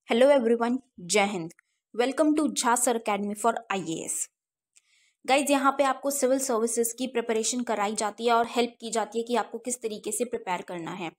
Hello everyone, जय हिंद। Welcome to Jha sir academy for IAS. Guys, यहाँ पे आपको सिविल सर्विसेज की प्रिपरेशन कराई जाती है और हेल्प की जाती है कि आपको किस तरीके से प्रिपेयर करना है।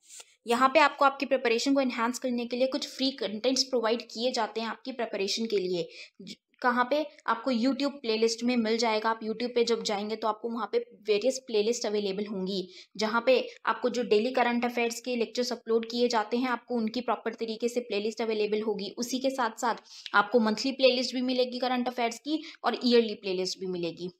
यहाँ पे आपको आपकी प्रिपरेशन को एनहांस करने के लिए कुछ फ्री कंटेंट्स प्रोवाइड किए जाते हैं आपकी प्रिपरेशन के लिए। कहाँ पे आपको यूट्यूब प्लेलिस्ट में मिल जाएगा। आप यूट्यूब पे जब जाएंगे तो आपको वहाँ पे वेरियस प्लेलिस्ट अवेलेबल होंगी, जहाँ पे आपको जो डेली करंट अफेयर्स के लेक्चर्स अपलोड किए जाते हैं आपको उनकी प्रॉपर तरीके से प्लेलिस्ट अवेलेबल होगी। उसी के साथ साथ आपको मंथली प्लेलिस्ट भी मिलेगी करंट अफेयर्स की और ईयरली प्लेलिस्ट भी मिलेगी।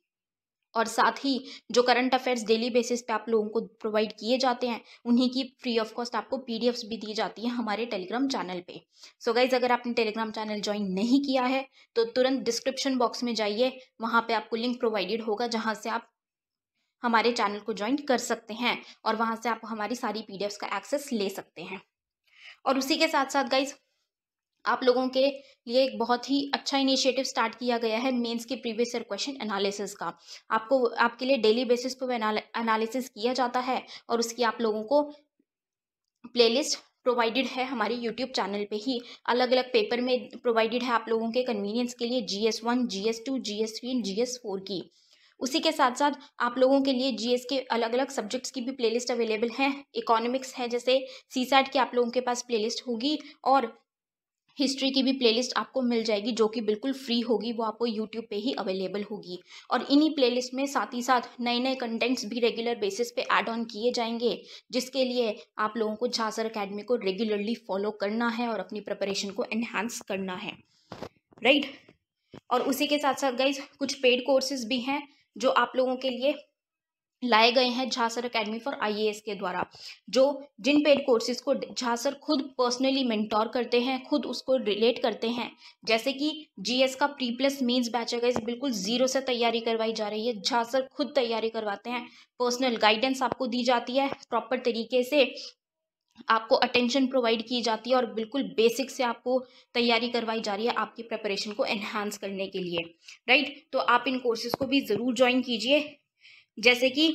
और साथ ही जो करंट अफेयर्स डेली बेसिस पे आप लोगों को प्रोवाइड किए जाते हैं उन्हीं की फ्री ऑफ कॉस्ट आपको पीडीएफ्स भी दी जाती हैं हमारे टेलीग्राम चैनल पे। सो गाइज, अगर आपने टेलीग्राम चैनल ज्वाइन नहीं किया है तो तुरंत डिस्क्रिप्शन बॉक्स में जाइए, वहाँ पे आपको लिंक प्रोवाइडेड होगा जहाँ से आप हमारे चैनल को ज्वाइन कर सकते हैं और वहाँ से आप हमारी सारी पीडीएफ्स का एक्सेस ले सकते हैं। और उसी के साथ साथ गाइज, आप लोगों के लिए एक बहुत ही अच्छा इनिशिएटिव स्टार्ट किया गया है मेंस के प्रीवियस ईयर क्वेश्चन एनालिसिस का। आपके लिए डेली बेसिस पर एनालिसिस किया जाता है और उसकी आप लोगों को प्लेलिस्ट प्रोवाइडेड है हमारे यूट्यूब चैनल पे ही। अलग अलग पेपर में प्रोवाइडेड है आप लोगों के कन्वीनियंस के लिए, GS1, GS2, GS3 and GS4 की। उसी के साथ साथ आप लोगों के लिए जीएस के अलग अलग सब्जेक्ट्स की भी प्लेलिस्ट अवेलेबल है। इकोनॉमिक्स है जैसे सीसैट की आप लोगों के पास प्लेलिस्ट होगी और हिस्ट्री की भी प्लेलिस्ट आपको मिल जाएगी जो कि बिल्कुल फ्री होगी, वो आपको यूट्यूब पे ही अवेलेबल होगी। और इन्हीं प्लेलिस्ट में साथ ही साथ नए नए कंटेंट्स भी रेगुलर बेसिस पे ऐड ऑन किए जाएंगे, जिसके लिए आप लोगों को झा सर अकेडमी को रेगुलरली फॉलो करना है और अपनी प्रिपरेशन को एनहांस करना है, राइट। और उसी के साथ साथ गाइज, कुछ पेड कोर्सेज भी हैं जो आप लोगों के लिए लाए गए हैं Jha sir academy for IAS के द्वारा। जिन पेड कोर्सेज को झा सर खुद पर्सनली मेंटोर करते हैं, खुद उसको रिलेट करते हैं। जैसे कि जीएस का प्री प्लस मेंस बैच है गाइस, बिल्कुल जीरो से तैयारी करवाई जा रही है। झा सर खुद तैयारी करवाते हैं, पर्सनल गाइडेंस आपको दी जाती है, प्रॉपर तरीके से आपको अटेंशन प्रोवाइड की जाती है और बिल्कुल बेसिक से आपको तैयारी करवाई जा रही है आपकी प्रिपरेशन को एनहांस करने के लिए, राइट। तो आप इन कोर्सेज को भी ज़रूर ज्वाइन कीजिए। जैसे कि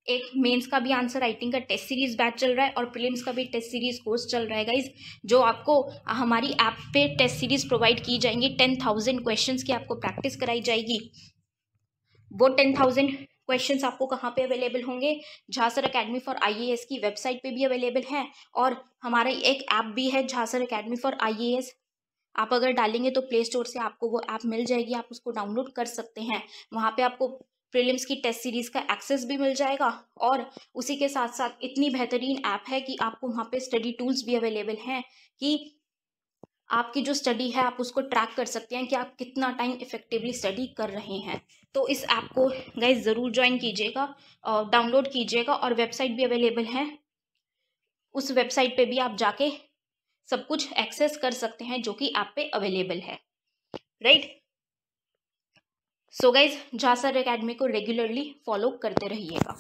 एक मेंस का भी आंसर राइटिंग का टेस्ट सीरीज बैच चल रहा है और प्रीलिम्स का भी टेस्ट सीरीज कोर्स चल रहा है गाइज, जो आपको हमारी ऐप पे टेस्ट सीरीज प्रोवाइड की जाएंगी। 10,000 क्वेश्चंस की आपको प्रैक्टिस कराई जाएगी। वो 10,000 क्वेश्चंस आपको कहाँ पे अवेलेबल होंगे? Jha sir academy for IAS की वेबसाइट पे भी अवेलेबल है और हमारा एक ऐप भी है Jha sir academy for IAS. आप अगर डालेंगे तो प्ले स्टोर से आपको वो ऐप मिल जाएगी, आप उसको डाउनलोड कर सकते हैं। वहाँ पे आपको प्रीलिम्स की टेस्ट सीरीज का एक्सेस भी मिल जाएगा और उसी के साथ साथ इतनी बेहतरीन ऐप है कि आपको वहाँ पे स्टडी टूल्स भी अवेलेबल हैं कि आपकी जो स्टडी है आप उसको ट्रैक कर सकते हैं कि आप कितना टाइम इफेक्टिवली स्टडी कर रहे हैं। तो इस ऐप को गाइस ज़रूर ज्वाइन कीजिएगा, डाउनलोड कीजिएगा और वेबसाइट भी अवेलेबल है। उस वेबसाइट पे भी आप जाके सब कुछ एक्सेस कर सकते हैं जो कि ऐप पे अवेलेबल है, right. So guys, Jha sir academy को रेगुलरली फॉलो करते रहिएगा।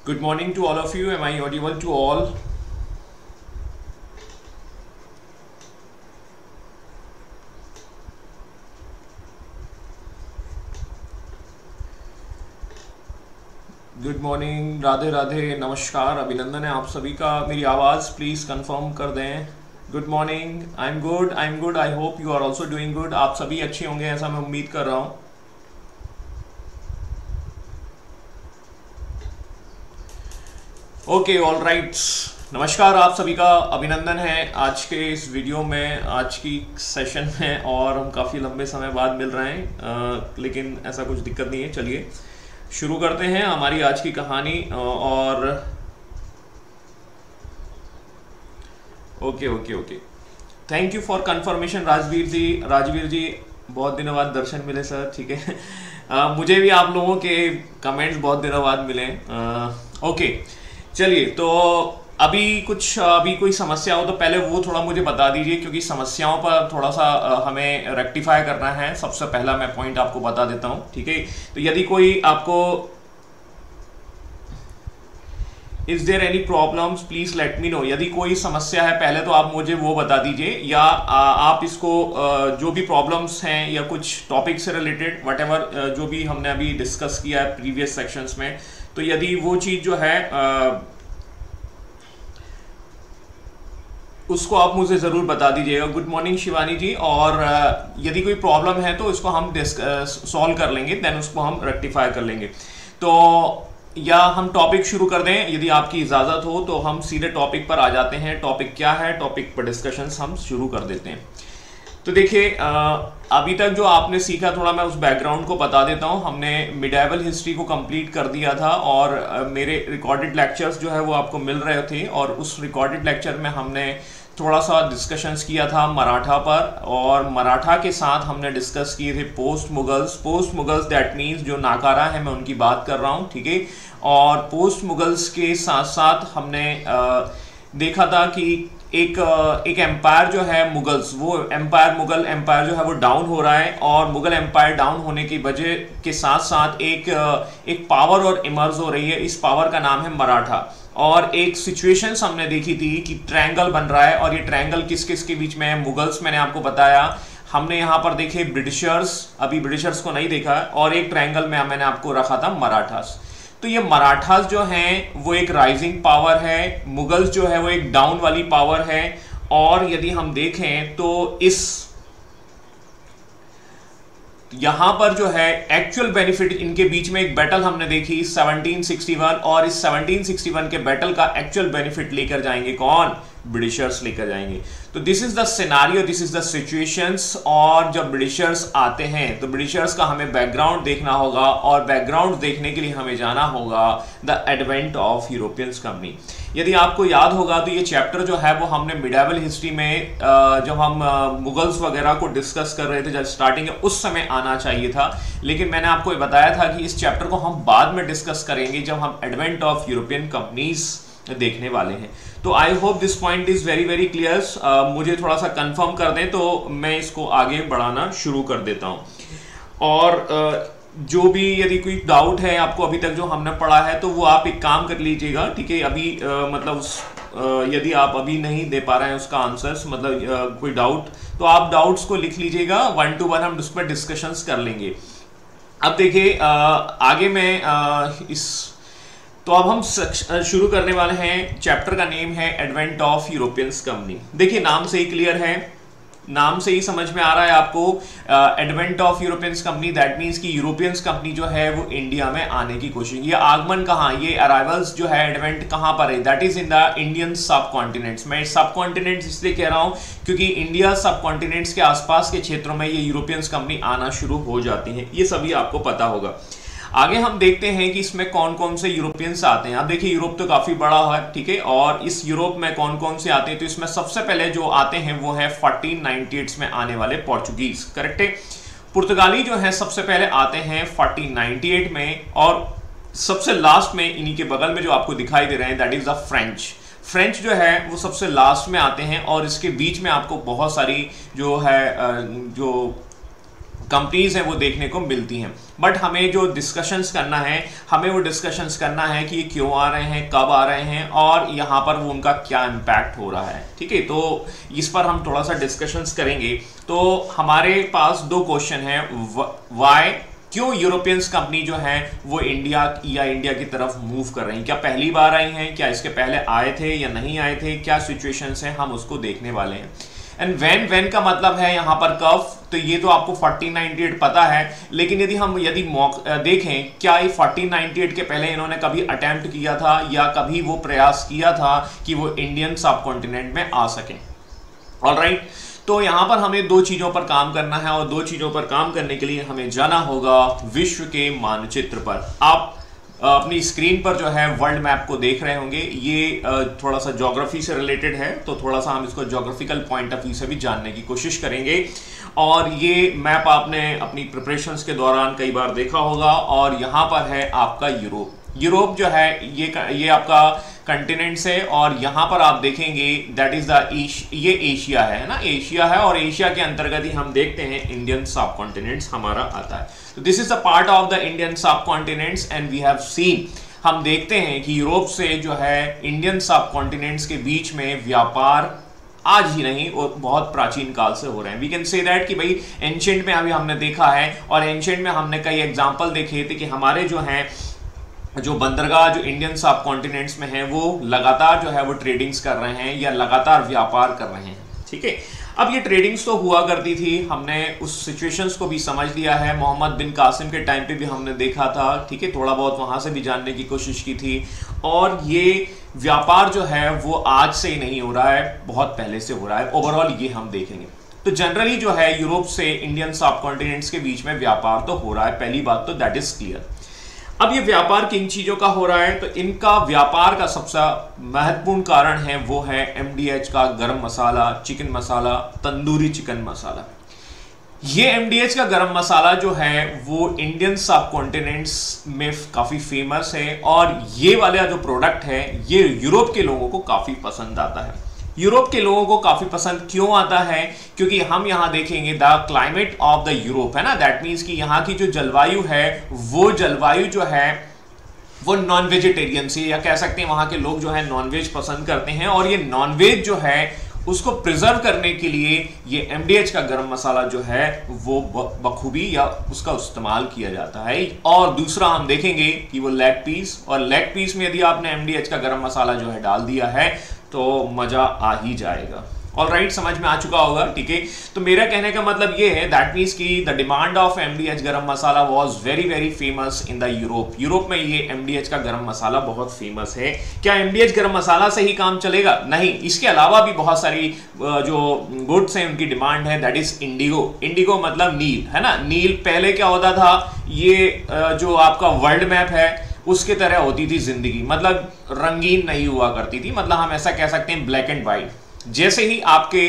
Good morning to all of you. Am I audible to all? Good morning, Radhe Radhe, नमस्कार, अभिनंदन है आप सभी का। मेरी आवाज़ प्लीज़ कंफर्म कर दें। Good morning, I am good, I hope you are also doing good. आप सभी अच्छे होंगे ऐसा मैं उम्मीद कर रहा हूँ। ओके, ऑल राइट, नमस्कार आप सभी का, अभिनंदन है आज के इस वीडियो में, आज की सेशन में। और हम काफ़ी लंबे समय बाद मिल रहे हैं, लेकिन ऐसा कुछ दिक्कत नहीं है। चलिए शुरू करते हैं हमारी आज की कहानी। और okay, thank you for confirmation Rajveer ji, बहुत दिनों बाद दर्शन मिले सर, ठीक है। मुझे भी आप लोगों के कमेंट्स बहुत दिनों बाद मिले। ओके, चलिए, तो अभी कोई समस्या हो तो पहले वो थोड़ा मुझे बता दीजिए, क्योंकि समस्याओं पर थोड़ा सा हमें रेक्टिफाई करना है। सबसे पहला मैं पॉइंट आपको बता देता हूं, ठीक है। तो यदि कोई आपको is there any problems please let me know. यदि कोई समस्या है पहले तो आप मुझे वो बता दीजिए, या आप इसको जो भी प्रॉब्लम्स हैं या कुछ टॉपिक से रिलेटेड वट एवर जो भी हमने अभी डिस्कस किया है प्रीवियस सेक्शंस में, तो यदि वो चीज़ जो है उसको आप मुझे ज़रूर बता दीजिएगा। गुड मॉर्निंग शिवानी जी। और यदि कोई प्रॉब्लम है तो इसको हम सॉल्व कर लेंगे, देन उसको हम रेक्टिफाई कर लेंगे। तो या हम टॉपिक शुरू कर दें, यदि आपकी इजाज़त हो तो हम सीधे टॉपिक पर आ जाते हैं। टॉपिक क्या है, टॉपिक पर डिस्कशंस हम शुरू कर देते हैं। तो देखिए, अभी तक जो आपने सीखा, थोड़ा मैं उस बैकग्राउंड को बता देता हूँ। हमने मिडाइवल हिस्ट्री को कंप्लीट कर दिया था, और मेरे रिकॉर्डेड लेक्चर्स जो है वो आपको मिल रहे थे, और उस रिकॉर्डेड लेक्चर में हमने थोड़ा सा डिस्कशंस किया था मराठा पर, और मराठा के साथ हमने डिस्कस किए थे पोस्ट मुगल्स दैट मीन्स जो नाकारा है, मैं उनकी बात कर रहा हूँ, ठीक है। और पोस्ट मुगल्स के साथ साथ हमने देखा था कि एक एम्पायर जो है मुगल्स, वो मुगल एम्पायर जो है वो डाउन हो रहा है, और मुगल एम्पायर डाउन होने की वजह के साथ साथ एक पावर और इमर्ज हो रही है। इस पावर का नाम है मराठा। और एक सिचुएशंस हमने देखी थी कि ट्रायंगल बन रहा है, और ये ट्रायंगल किस किस के बीच में है। मुगल्स मैंने आपको बताया, हमने यहाँ पर देखे ब्रिटिशर्स, अभी ब्रिटिशर्स को नहीं देखा, और एक ट्रायंगल में मैंने आपको रखा था मराठास। तो ये मराठास जो हैं वो एक राइजिंग पावर है, मुगल्स जो है वो एक डाउन वाली पावर है। और यदि हम देखें तो यहां पर जो है एक्चुअल बेनिफिट, इनके बीच में एक बैटल हमने देखी 1761, और इस 1761 के बैटल का एक्चुअल बेनिफिट लेकर जाएंगे कौन? ब्रिटिशर्स लेकर जाएंगे। तो this is the scenario, this is the situations. और जब ब्रिटिशर्स आते हैं तो ब्रिटिशर्स का हमें बैकग्राउंड देखना होगा, और बैकग्राउंड देखने के लिए हमें जाना होगा the advent of Europeans company. यदि आपको याद होगा तो ये चैप्टर जो है वो हमने मिडाइवल हिस्ट्री में जब हम मुगल्स वगैरह को डिस्कस कर रहे थे, जब स्टार्टिंग उस समय आना चाहिए था, लेकिन मैंने आपको ये बताया था कि इस चैप्टर को हम बाद में डिस्कस करेंगे जब हम एडवेंट ऑफ यूरोपियन कंपनीज देखने वाले हैं। तो I hope this point is very very clear. मुझे थोड़ा सा कंफर्म कर दें तो मैं इसको आगे बढ़ाना शुरू कर देता हूं। और जो भी यदि कोई डाउट है आपको अभी तक जो हमने पढ़ा है, तो वो आप एक काम कर लीजिएगा, ठीक है। अभी मतलब यदि आप अभी नहीं दे पा रहे हैं उसका आंसर्स, मतलब कोई डाउट, तो आप डाउट्स को लिख लीजिएगा, 1 to 1 हम उस पर डिस्कशंस कर लेंगे। अब देखिए, आगे मैं तो अब हम शुरू करने वाले हैं। चैप्टर का नेम है एडवेंट ऑफ यूरोपियंस कंपनी। देखिए, नाम से ही क्लियर है, नाम से ही समझ में आ रहा है आपको, advent of Europeans company, that means कि यूरोपियंस कंपनी जो है वो इंडिया में आने की कोशिश। ये आगमन कहाँ, ये अराइवल्स जो है एडवेंट कहाँ पर है, that is in the Indian सब कॉन्टिनेंट्स। मैं सब कॉन्टिनेंट्स इसलिए कह रहा हूँ क्योंकि इंडिया सब कॉन्टिनेंट्स के आसपास के क्षेत्रों में ये यूरोपियंस कंपनी आना शुरू हो जाती है, ये सभी आपको पता होगा। आगे हम देखते हैं कि इसमें कौन कौन से यूरोपियंस आते हैं। अब देखिए, यूरोप तो काफी बड़ा है, ठीक है, और इस यूरोप में कौन कौन से आते हैं, तो इसमें सबसे पहले जो आते हैं वो है 1498 में आने वाले पोर्चुगीज, करेक्ट है। पुर्तगाली जो है सबसे पहले आते हैं 1498 में, और सबसे लास्ट में इन्हीं के बगल में जो आपको दिखाई दे रहे हैं दैट इज द फ्रेंच जो है वो सबसे लास्ट में आते हैं। और इसके बीच में आपको बहुत सारी जो है जो कंपनीज हैं वो देखने को मिलती हैं। बट हमें जो डिस्कशंस करना है, हमें वो डिस्कशंस करना है कि ये क्यों आ रहे हैं, कब आ रहे हैं और यहाँ पर वो उनका क्या इम्पैक्ट हो रहा है। ठीक है, तो इस पर हम थोड़ा सा डिस्कशंस करेंगे। तो हमारे पास दो क्वेश्चन है, वाई, क्यों यूरोपियंस कंपनी जो है वो इंडिया की तरफ मूव कर रही हैं, क्या पहली बार आई हैं, क्या इसके पहले आए थे या नहीं आए थे, क्या सिचुएशंस हैं, हम उसको देखने वाले हैं। एंड व्हेन का मतलब है यहाँ पर कब, तो ये तो आपको 1498 पता है, लेकिन यदि हम देखें क्या ये 1498 के पहले इन्होंने कभी अटेम्प्ट किया था या कभी वो प्रयास किया था कि वो इंडियन सब कॉन्टिनेंट में आ सकें। ऑलराइट, तो यहाँ पर हमें दो चीज़ों पर काम करना है और दो चीज़ों पर काम करने के लिए हमें जाना होगा विश्व के मानचित्र पर। आप अपनी स्क्रीन पर जो है वर्ल्ड मैप को देख रहे होंगे, ये थोड़ा सा ज्योग्राफी से रिलेटेड है, तो थोड़ा सा हम इसको ज्योग्राफिकल पॉइंट ऑफ व्यू से भी जानने की कोशिश करेंगे। और ये मैप आपने अपनी प्रिपरेशंस के दौरान कई बार देखा होगा। और यहाँ पर है आपका यूरोप। यूरोप जो है ये आपका कंटिनेंट्स है और यहाँ पर आप देखेंगे दैट इज ये एशिया है ना, एशिया है और एशिया के अंतर्गत ही हम देखते हैं इंडियन सब कॉन्टिनेंट्स हमारा आता है। तो this is the part of the Indian subcontinents and we have seen, हम देखते हैं कि यूरोप से जो है इंडियन सब कॉन्टिनेंट्स के बीच में व्यापार आज ही नहीं और बहुत प्राचीन काल से हो रहे हैं। वी कैन से दैट कि भाई एंशिएंट में अभी हमने देखा है और एंशिएंट में हमने कई एग्जाम्पल देखे थे कि हमारे जो बंदरगाह जो इंडियन सब कॉन्टिनेंट्स में है वो लगातार जो है वो ट्रेडिंग्स कर रहे हैं या लगातार व्यापार कर रहे हैं। ठीक है, अब ये ट्रेडिंग्स तो हुआ करती थी, हमने उस सिचुएशंस को भी समझ लिया है। मोहम्मद बिन कासिम के टाइम पे भी हमने देखा था, ठीक है, थोड़ा बहुत वहां से भी जानने की कोशिश की थी। और ये व्यापार जो है वो आज से ही नहीं हो रहा है, बहुत पहले से हो रहा है। ओवरऑल ये हम देखेंगे तो जनरली जो है यूरोप से इंडियन सब कॉन्टिनेंट्स के बीच में व्यापार तो हो रहा है, पहली बात तो दैट इज क्लियर। अब ये व्यापार किन चीजों का हो रहा है, तो इनका व्यापार का सबसे महत्वपूर्ण कारण है वो है MDH का गरम मसाला, चिकन मसाला, तंदूरी चिकन मसाला। ये MDH का गरम मसाला जो है वो इंडियन सब कॉन्टिनेंट्स में काफी फेमस है और ये वाला जो प्रोडक्ट है ये यूरोप के लोगों को काफी पसंद आता है। यूरोप के लोगों को काफी पसंद क्यों आता है, क्योंकि हम यहाँ देखेंगे the climate of the Europe है ना, दैट मीन्स कि यहाँ की जो जलवायु है वो जलवायु जो है वो नॉन वेजिटेरियन से, या कह सकते हैं वहाँ के लोग जो है नॉनवेज पसंद करते हैं और ये नॉनवेज जो है उसको प्रिजर्व करने के लिए ये MDH का गरम मसाला जो है वो बखूबी या उसका इस्तेमाल किया जाता है। और दूसरा हम देखेंगे कि वो लेग पीस, और लेग पीस में यदि आपने MDH का गरम मसाला जो है डाल दिया है तो मजा आ ही जाएगा। ऑलराइट, समझ में आ चुका होगा। ठीक है, तो मेरा कहने का मतलब ये है दैट मीन्स कि the demand of MDH garam masala was very very famous in the Europe. Europe में ये MDH का गरम मसाला बहुत फेमस है। क्या MDH गरम मसाला से ही काम चलेगा? नहीं, इसके अलावा भी बहुत सारी जो गुड्स हैं उनकी डिमांड है, दैट इज इंडिगो। इंडिगो मतलब नील है ना। नील पहले क्या होता था, ये जो आपका वर्ल्ड मैप है उसके तरह होती थी जिंदगी, मतलब रंगीन नहीं हुआ करती थी, मतलब हम ऐसा कह सकते हैं ब्लैक एंड व्हाइट। जैसे ही आपके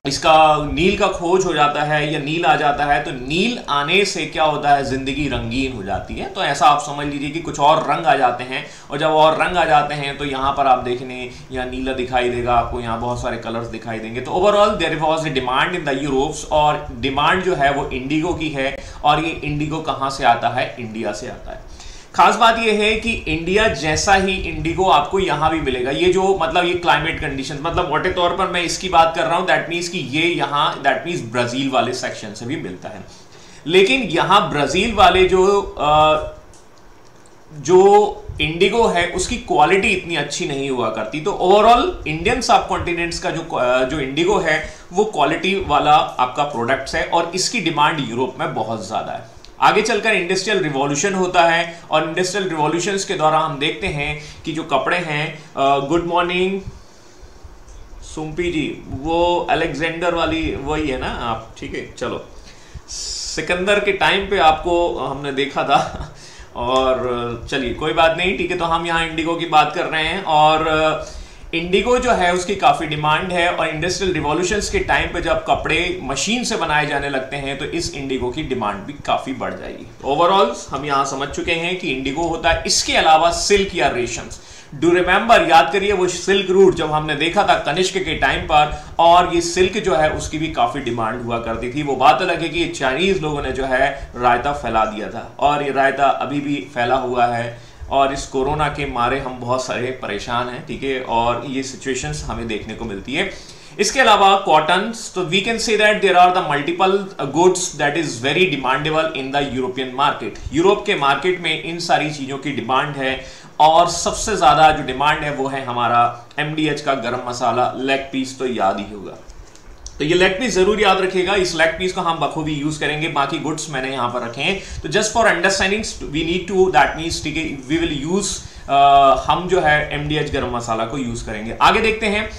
इसका नील का खोज हो जाता है या नील आ जाता है तो नील आने से क्या होता है, जिंदगी रंगीन हो जाती है। तो ऐसा आप समझ लीजिए कि कुछ और रंग आ जाते हैं, और जब और रंग आ जाते हैं तो यहाँ पर आप देखने यहाँ नीला दिखाई देगा आपको, यहाँ बहुत सारे कलर्स दिखाई देंगे। तो overall there was a demand in the Europes, और डिमांड जो है वो इंडिगो की है। और ये इंडिगो कहाँ से आता है? इंडिया से आता है। खास बात यह है कि इंडिया जैसा ही इंडिगो आपको यहां भी मिलेगा। ये जो मतलब ये क्लाइमेट कंडीशन, मतलब मोटे तौर पर मैं इसकी बात कर रहा हूं, दैट मीन्स कि ये यहां दैट मीन्स ब्राजील वाले सेक्शन से भी मिलता है। लेकिन यहां ब्राजील वाले जो इंडिगो है उसकी क्वालिटी इतनी अच्छी नहीं हुआ करती। तो ओवरऑल इंडियन सब कॉन्टिनेंट्स का जो इंडिगो है वो क्वालिटी वाला आपका प्रोडक्ट्स है और इसकी डिमांड यूरोप में बहुत ज्यादा है। आगे चलकर इंडस्ट्रियल रिवॉल्यूशन होता है और इंडस्ट्रियल रिवॉल्यूशंस के दौरान हम देखते हैं कि जो कपड़े हैं, गुड मॉर्निंग सुम्पी जी, वो अलेक्जेंडर वाली वही है ना आप? ठीक है, चलो, सिकंदर के टाइम पे आपको हमने देखा था और चलिए कोई बात नहीं, ठीक है। तो हम यहाँ इंडिगो की बात कर रहे हैं और इंडिगो जो है उसकी काफ़ी डिमांड है और इंडस्ट्रियल रिवॉल्यूशंस के टाइम पे जब कपड़े मशीन से बनाए जाने लगते हैं तो इस इंडिगो की डिमांड भी काफ़ी बढ़ जाएगी। ओवरऑल हम यहाँ समझ चुके हैं कि इंडिगो होता है। इसके अलावा सिल्क या रेशम्स, डू रिमेंबर, याद करिए वो सिल्क रूट जब हमने देखा था कनिष्क के टाइम पर, और ये सिल्क जो है उसकी भी काफी डिमांड हुआ करती थी। वो बात अलग है कि चाइनीज लोगों ने जो है रायता फैला दिया था, और ये रायता अभी भी फैला हुआ है, और इस कोरोना के मारे हम बहुत सारे परेशान हैं, ठीक है, और ये सिचुएशंस हमें देखने को मिलती है। इसके अलावा कॉटन, तो we can say that there are the multiple goods that is very demandable in the European market. Europe के मार्केट में इन सारी चीजों की डिमांड है, और सबसे ज्यादा जो डिमांड है वो है हमारा MDH का गरम मसाला, लेग पीस तो याद ही होगा। तो ये लेग पीस जरूर याद रखिएगा, इस लेग पीस को हम बखूबी यूज करेंगे। बाकी गुड्स मैंने यहां पर रखे हैं, तो just for understanding we need to, that means ठीक है, वी विल यूज, हम जो है MDH गरम मसाला को यूज करेंगे। आगे देखते हैं।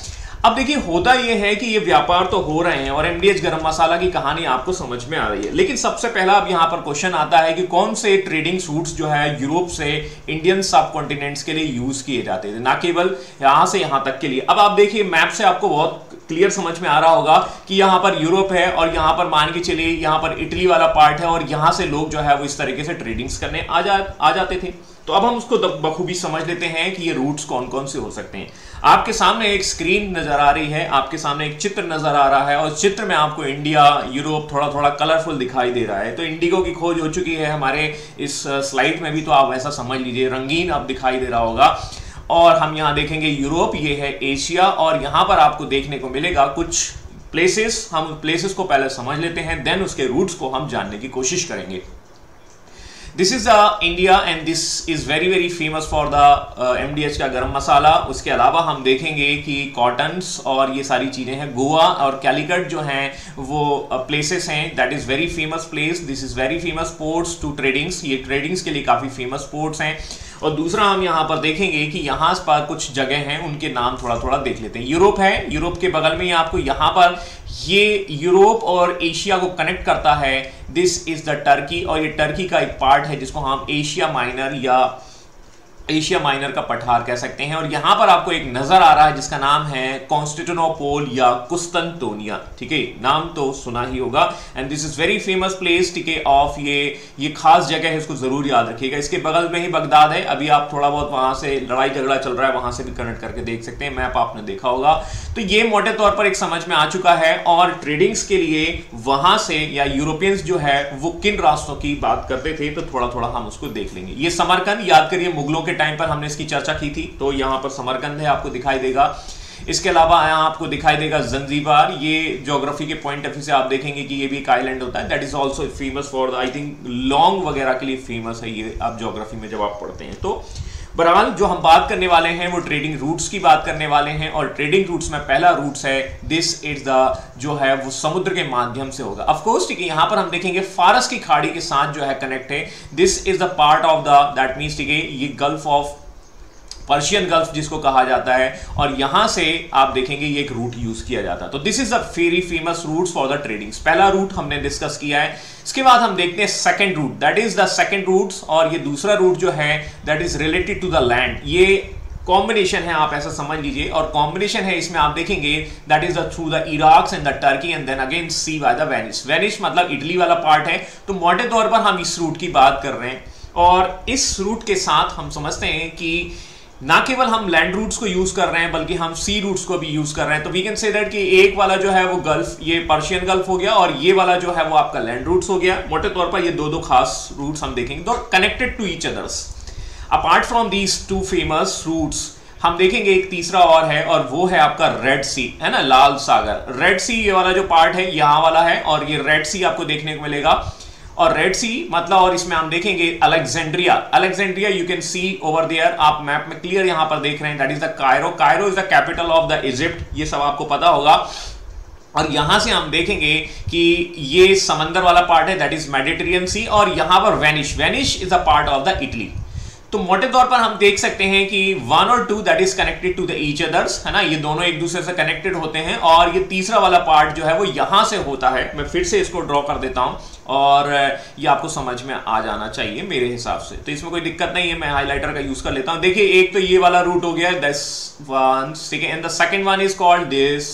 अब देखिए होता यह है कि ये व्यापार तो हो रहे हैं और MDH गरम मसाला की कहानी आपको समझ में आ रही है, लेकिन सबसे पहला अब यहां पर क्वेश्चन आता है कि कौन से ट्रेडिंग रूट्स जो है यूरोप से इंडियन सब कॉन्टिनेंट्स के लिए यूज किए जाते थे, ना केवल यहां से यहां तक के लिए। अब आप देखिए मैप से आपको बहुत क्लियर समझ में आ रहा होगा कि यहां पर यूरोप है, और यहां पर मान के चलिए यहां पर इटली वाला पार्ट है, और यहां से लोग जो है वो इस तरीके से ट्रेडिंग्स करने आ जाते थे। तो अब हम उसको बखूबी समझ लेते हैं कि ये रूट्स कौन कौन से हो सकते हैं। आपके सामने एक स्क्रीन नजर आ रही है, आपके सामने एक चित्र नजर आ रहा है, और चित्र में आपको इंडिया, यूरोप थोड़ा थोड़ा कलरफुल दिखाई दे रहा है। तो इंडिगो की खोज हो चुकी है हमारे इस स्लाइड में भी, तो आप वैसा समझ लीजिए, रंगीन अब दिखाई दे रहा होगा। और हम यहां देखेंगे यूरोप, ये है एशिया, और यहां पर आपको देखने को मिलेगा कुछ प्लेसेस। हम प्लेसेस को पहले समझ लेते हैं, देन उसके रूट्स को हम जानने की कोशिश करेंगे। This is India and this is very very famous for the MDH का गरम मसाला। उसके अलावा हम देखेंगे कि कॉटन्स और ये सारी चीजें हैं। गोवा और कैलिकट जो हैं वो प्लेसेस हैं, that is very famous place. This is very famous ports to tradings, ये ट्रेडिंग्स के लिए काफी फेमस पोर्ट्स हैं। और दूसरा हम यहाँ पर देखेंगे कि यहाँ पर कुछ जगह हैं, उनके नाम थोड़ा थोड़ा देख लेते हैं। यूरोप है, यूरोप के बगल में आपको यहाँ पर ये यूरोप और एशिया को कनेक्ट करता है, दिस इज द टर्की, और ये टर्की का एक पार्ट है जिसको हम एशिया माइनर या एशिया माइनर का पठार कह सकते हैं। और यहां पर आपको एक नजर आ रहा है जिसका नाम है कॉन्स्टेंटिनोपल या कुस्तनतोनिया, ठीक है, नाम तो सुना ही होगा। And this is very famous place, ठीक है, ऑफ ये खास जगह है, इसको जरूर याद रखिएगा। इसके बगल में ही बगदाद है, अभी आप थोड़ा बहुत वहां से लड़ाई झगड़ा चल रहा है, वहां से भी कनेक्ट करके देख सकते हैं, मैप आपने देखा होगा। तो ये मोटे तौर पर एक समझ में आ चुका है। और ट्रेडिंग्स के लिए वहां से या यूरोपियंस जो है वो किन रास्तों की बात करते थे, तो थोड़ा थोड़ा हम उसको देख लेंगे। ये समरकंद, याद करिए मुगलों के टाइम पर हमने इसकी चर्चा की थी, तो यहां पर समरकंद है, आपको दिखाई देगा। इसके अलावा यहां आपको दिखाई देगा जंजीबार, ये ज्योग्राफी के पॉइंट ऑफ व्यू से आप देखेंगे कि ये भी एक आइलैंड होता है, that is also famous for I think long वगैरह के लिए फेमस है ये, आप ज्योग्राफी में जब आप पढ़ते हैं। तो बहरहाल जो हम बात करने वाले हैं वो ट्रेडिंग रूट्स की बात करने वाले हैं, और ट्रेडिंग रूट्स में पहला रूट्स है दिस इज द, जो है वो समुद्र के माध्यम से होगा। ऑफ कोर्स, ठीक है, यहां पर हम देखेंगे फारस की खाड़ी के साथ जो है कनेक्ट है, this is the part of the, that means, ठीक है, ये गल्फ ऑफ पर्शियन गल्फ जिसको कहा जाता है, और यहां से आप देखेंगे ये एक रूट यूज किया जाता है। तो this is the very famous routes for the tradings. पहला रूट हमने डिस्कस किया है। इसके बाद हम देखते हैं second route, that is the second routes, और ये दूसरा रूट जो है that is related to the land. ये कॉम्बिनेशन है, आप ऐसा समझ लीजिए, और कॉम्बिनेशन है इसमें आप देखेंगे that is through the Iraq and the Turkey and then again sea by the Venice. Venice मतलब इटली वाला पार्ट है। तो मोटे तौर पर हम इस रूट की बात कर रहे हैं, और इस रूट के साथ हम समझते हैं कि ना केवल हम लैंड रूट्स को यूज कर रहे हैं बल्कि हम सी रूट्स को भी यूज कर रहे हैं। तो वी कैन से दैट कि एक वाला जो है वो गल्फ, ये पर्शियन गल्फ हो गया, और ये वाला जो है वो आपका लैंड रूट्स हो गया। मोटे तौर पर ये दो खास रूट्स हम देखेंगे, दो connected to each others. Apart from these two famous routes हम देखेंगे एक तीसरा और है, और वो है आपका रेड सी, है ना, लाल सागर। रेड सी ये वाला जो पार्ट है यहाँ वाला है, और ये रेड सी आपको देखने को मिलेगा। और रेड सी मतलब, और इसमें हम देखेंगे Alexandria. Alexandria you can see over there, आप मैप में क्लियर यहां पर देख रहे हैं, that is the Cairo. Cairo is the capital of the Egypt, ये सब आपको पता होगा। और यहां से हम देखेंगे कि ये समंदर वाला पार्ट है, दैट इज मेडिटेरियन सी, और यहां पर vanish, vanish is a part of the Italy. तो मोटे तौर पर हम देख सकते हैं कि वन और two that is connected to the each others, है ना, ये दोनों एक दूसरे से कनेक्टेड होते हैं। और ये तीसरा वाला पार्ट जो है वो यहां से होता है। मैं फिर से इसको ड्रॉ कर देता हूं, और ये आपको समझ में आ जाना चाहिए मेरे हिसाब से, तो इसमें कोई दिक्कत नहीं है, मैं हाइलाइटर का यूज कर लेता हूं। देखिए एक तो ये वाला रूट हो गया, दिस वन, ठीक है, and the second one is called this.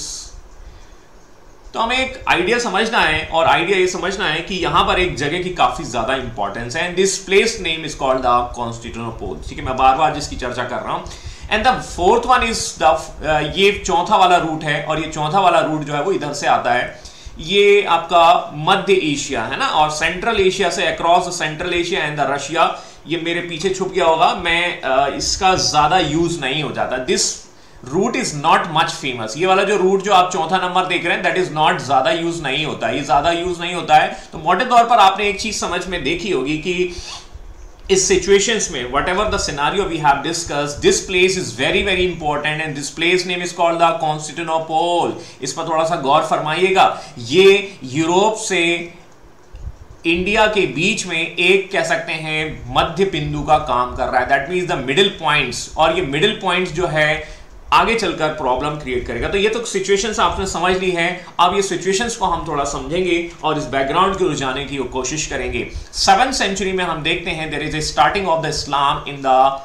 तो हमें एक आइडिया समझना है, और आइडिया ये समझना है कि यहां पर एक जगह की काफी ज्यादा इंपॉर्टेंस है, and this place name is called the Constantinople. ठीक है, मैं बार बार जिसकी चर्चा कर रहा हूं, and the fourth one is the ये चौथा वाला रूट है, और ये चौथा वाला रूट जो है वो इधर से आता है, ये आपका मध्य एशिया है ना, और सेंट्रल एशिया से across central Asia and the Russia, ये मेरे पीछे छुप गया होगा, मैं इसका ज्यादा यूज नहीं हो जाता। This route is not much famous. ये वाला जो रूट जो आप चौथा नंबर देख रहे हैं दैट इज नॉट ज्यादा यूज नहीं होता, ये ज्यादा यूज नहीं होता है। तो मोटे तौर पर आपने एक चीज समझ में देखी होगी कि इस सिचुएशंस में whatever the scenario we have discussed, this place is very very important and this place name is called the Constantinople। इस पर थोड़ा सा गौर फरमाइएगा। ये यूरोप से इंडिया के बीच में एक कह सकते हैं मध्य बिंदु का काम कर रहा है, that means the middle points, और ये मिडिल पॉइंट्स जो है आगे चलकर प्रॉब्लम क्रिएट करेगा। तो ये तो सिचुएशंस आपने समझ ली है। अब ये सिचुएशंस को हम थोड़ा समझेंगे और इस बैकग्राउंड की ओर जाने की कोशिश करेंगे। 7th सेंचुरी में हम देखते हैं there is a starting of the Islam in the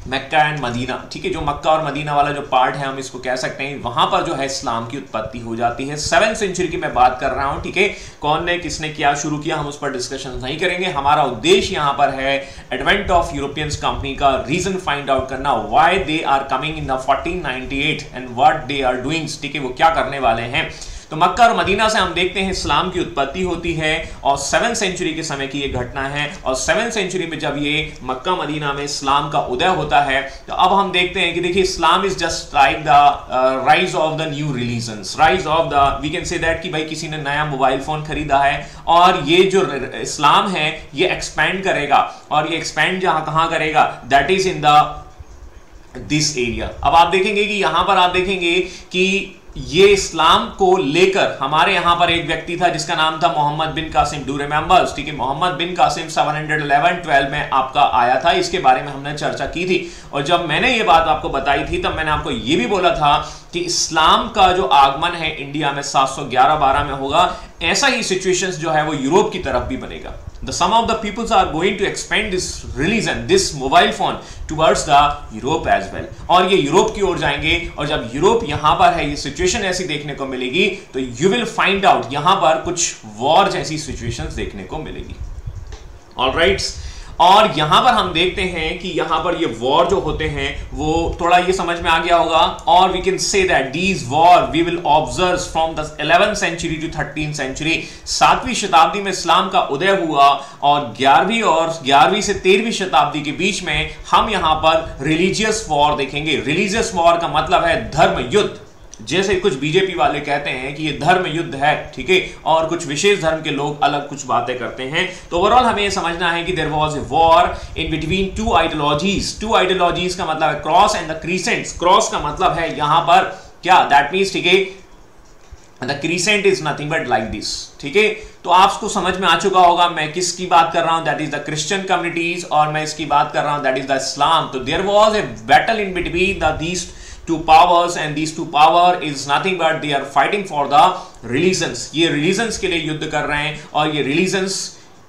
Mecca and Medina, ठीक है, जो मक्का और मदीना वाला जो पार्ट है हम इसको कह सकते हैं, वहां पर जो है इस्लाम की उत्पत्ति हो जाती है। 7th सेंचुरी की मैं बात कर रहा हूं, ठीक है। कौन ने किसने क्या शुरू किया हम उस पर डिस्कशन नहीं करेंगे। हमारा उद्देश्य यहां पर है एडवेंट ऑफ यूरोपियंस कंपनी का रीजन फाइंड आउट करना, why they are coming in the 1498 and what they are doing, ठीक है, वो क्या करने वाले हैं। तो मक्का और मदीना से हम देखते हैं इस्लाम की उत्पत्ति होती है, और 7th सेंचुरी के समय की ये घटना है। और 7th सेंचुरी में जब ये मक्का मदीना में इस्लाम का उदय होता है, तो अब हम देखते हैं कि देखिए Islam is just like the rise of the new religions, rise of the, we can say that कि भाई किसी ने नया मोबाइल फोन खरीदा है और ये जो इस्लाम है ये एक्सपैंड करेगा, और ये एक्सपैंड जहां कहां करेगा, that is in the this area. अब आप देखेंगे कि यहां पर आप देखेंगे कि ये इस्लाम को लेकर हमारे यहां पर एक व्यक्ति था जिसका नाम था मोहम्मद बिन कासिम, डू रिमेंबर्स, ठीक है। मोहम्मद बिन कासिम 711-12 में आपका आया था, इसके बारे में हमने चर्चा की थी। और जब मैंने ये बात आपको बताई थी तब मैंने आपको ये भी बोला था कि इस्लाम का जो आगमन है इंडिया में 711-12 में होगा। ऐसा ही सिचुएशंस जो है वो यूरोप की तरफ भी बनेगा। The some of the peoples are going to expand this religion, this mobile phone towards the Europe as well, और ये यूरोप की ओर जाएंगे। और जब यूरोप यहां पर है, ये सिचुएशन ऐसी देखने को मिलेगी, तो you will find out यहां पर कुछ वॉर जैसी सिचुएशंस देखने को मिलेगी। All right, और यहां पर हम देखते हैं कि यहां पर ये वॉर जो होते हैं वो थोड़ा ये समझ में आ गया होगा। और we can say that these war we will observe from the 11th century to 13th century. 7वीं शताब्दी में इस्लाम का उदय हुआ, और 11वीं से 13वीं शताब्दी के बीच में हम यहां पर रिलीजियस वॉर देखेंगे। रिलीजियस वॉर का मतलब है धर्म युद्ध, जैसे कुछ बीजेपी वाले कहते हैं कि ये धर्म युद्ध है, ठीक है, और कुछ विशेष धर्म के लोग अलग कुछ बातें करते हैं। तो ओवरऑल हमें ये समझना है कि there was a war in between two ideologies. Two ideologies का मतलब है cross and the crescents. Cross का मतलब है यहां पर क्या, दैट मींस, ठीक है, the crescent is nothing but like this, ठीक है। तो आपको समझ में आ चुका होगा मैं किसकी बात कर रहा हूं, that is the Christian communities, और मैं इसकी बात कर रहा हूं दैट इज द इस्लाम। तो there was a battle in between the these two powers, and these two power is nothing but they are fighting for the religions। ये religions के लिए युद्ध कर रहे हैं, और ये religions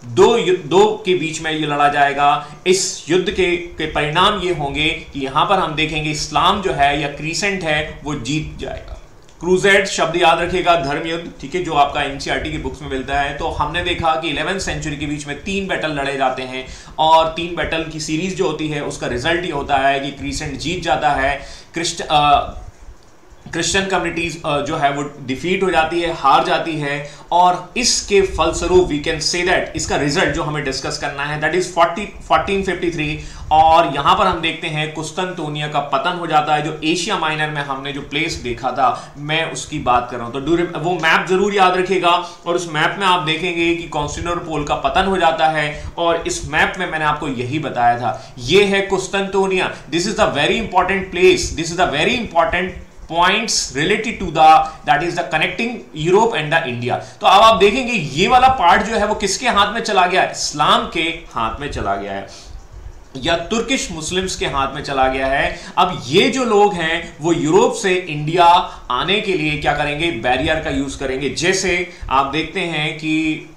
दो के बीच में ये लड़ा जाएगा। इस युद्ध के परिणाम ये होंगे कि यहां पर हम देखेंगे इस्लाम जो है या क्रीसेंट है वो जीत जाएगा। क्रूसेड शब्द याद रखिएगा, धर्म युद्ध, ठीक है, जो आपका एनसीईआरटी की बुक्स में मिलता है। तो हमने देखा कि 11th सेंचुरी के बीच में 3 बैटल लड़े जाते हैं, और 3 बैटल की सीरीज जो होती है उसका रिजल्ट ये होता है कि क्रीसेंट जीत जाता है, क्रिश्चियन कम्युनिटीज जो है वो डिफीट हो जाती है, हार जाती है। और इसके फलस्वरूप वी कैन से दैट इसका रिजल्ट जो हमें डिस्कस करना है दैट इज 1453। और यहां पर हम देखते हैं कुस्तनतोनिया का पतन हो जाता है, जो एशिया माइनर में हमने जो प्लेस देखा था मैं उसकी बात कर रहा हूं। तो वो मैप जरूर याद रखिएगा, और उस मैप में आप देखेंगे कि कॉन्स्टेंटिनोपल का पतन हो जाता है, और इस मैप में मैंने आपको यही बताया था, ये है कुस्तनतोनिया। This is the very important place, this is the very important points related to the that is the connecting Europe and the India। तो अब आप देखेंगे ये वाला पार्ट जो है वो किसके हाथ में चला गया है, इस्लाम के हाथ में चला गया है, या तुर्किश मुस्लिम्स के हाथ में चला गया है। अब ये जो लोग हैं वो यूरोप से इंडिया आने के लिए क्या करेंगे, बैरियर का यूज करेंगे। जैसे आप देखते हैं कि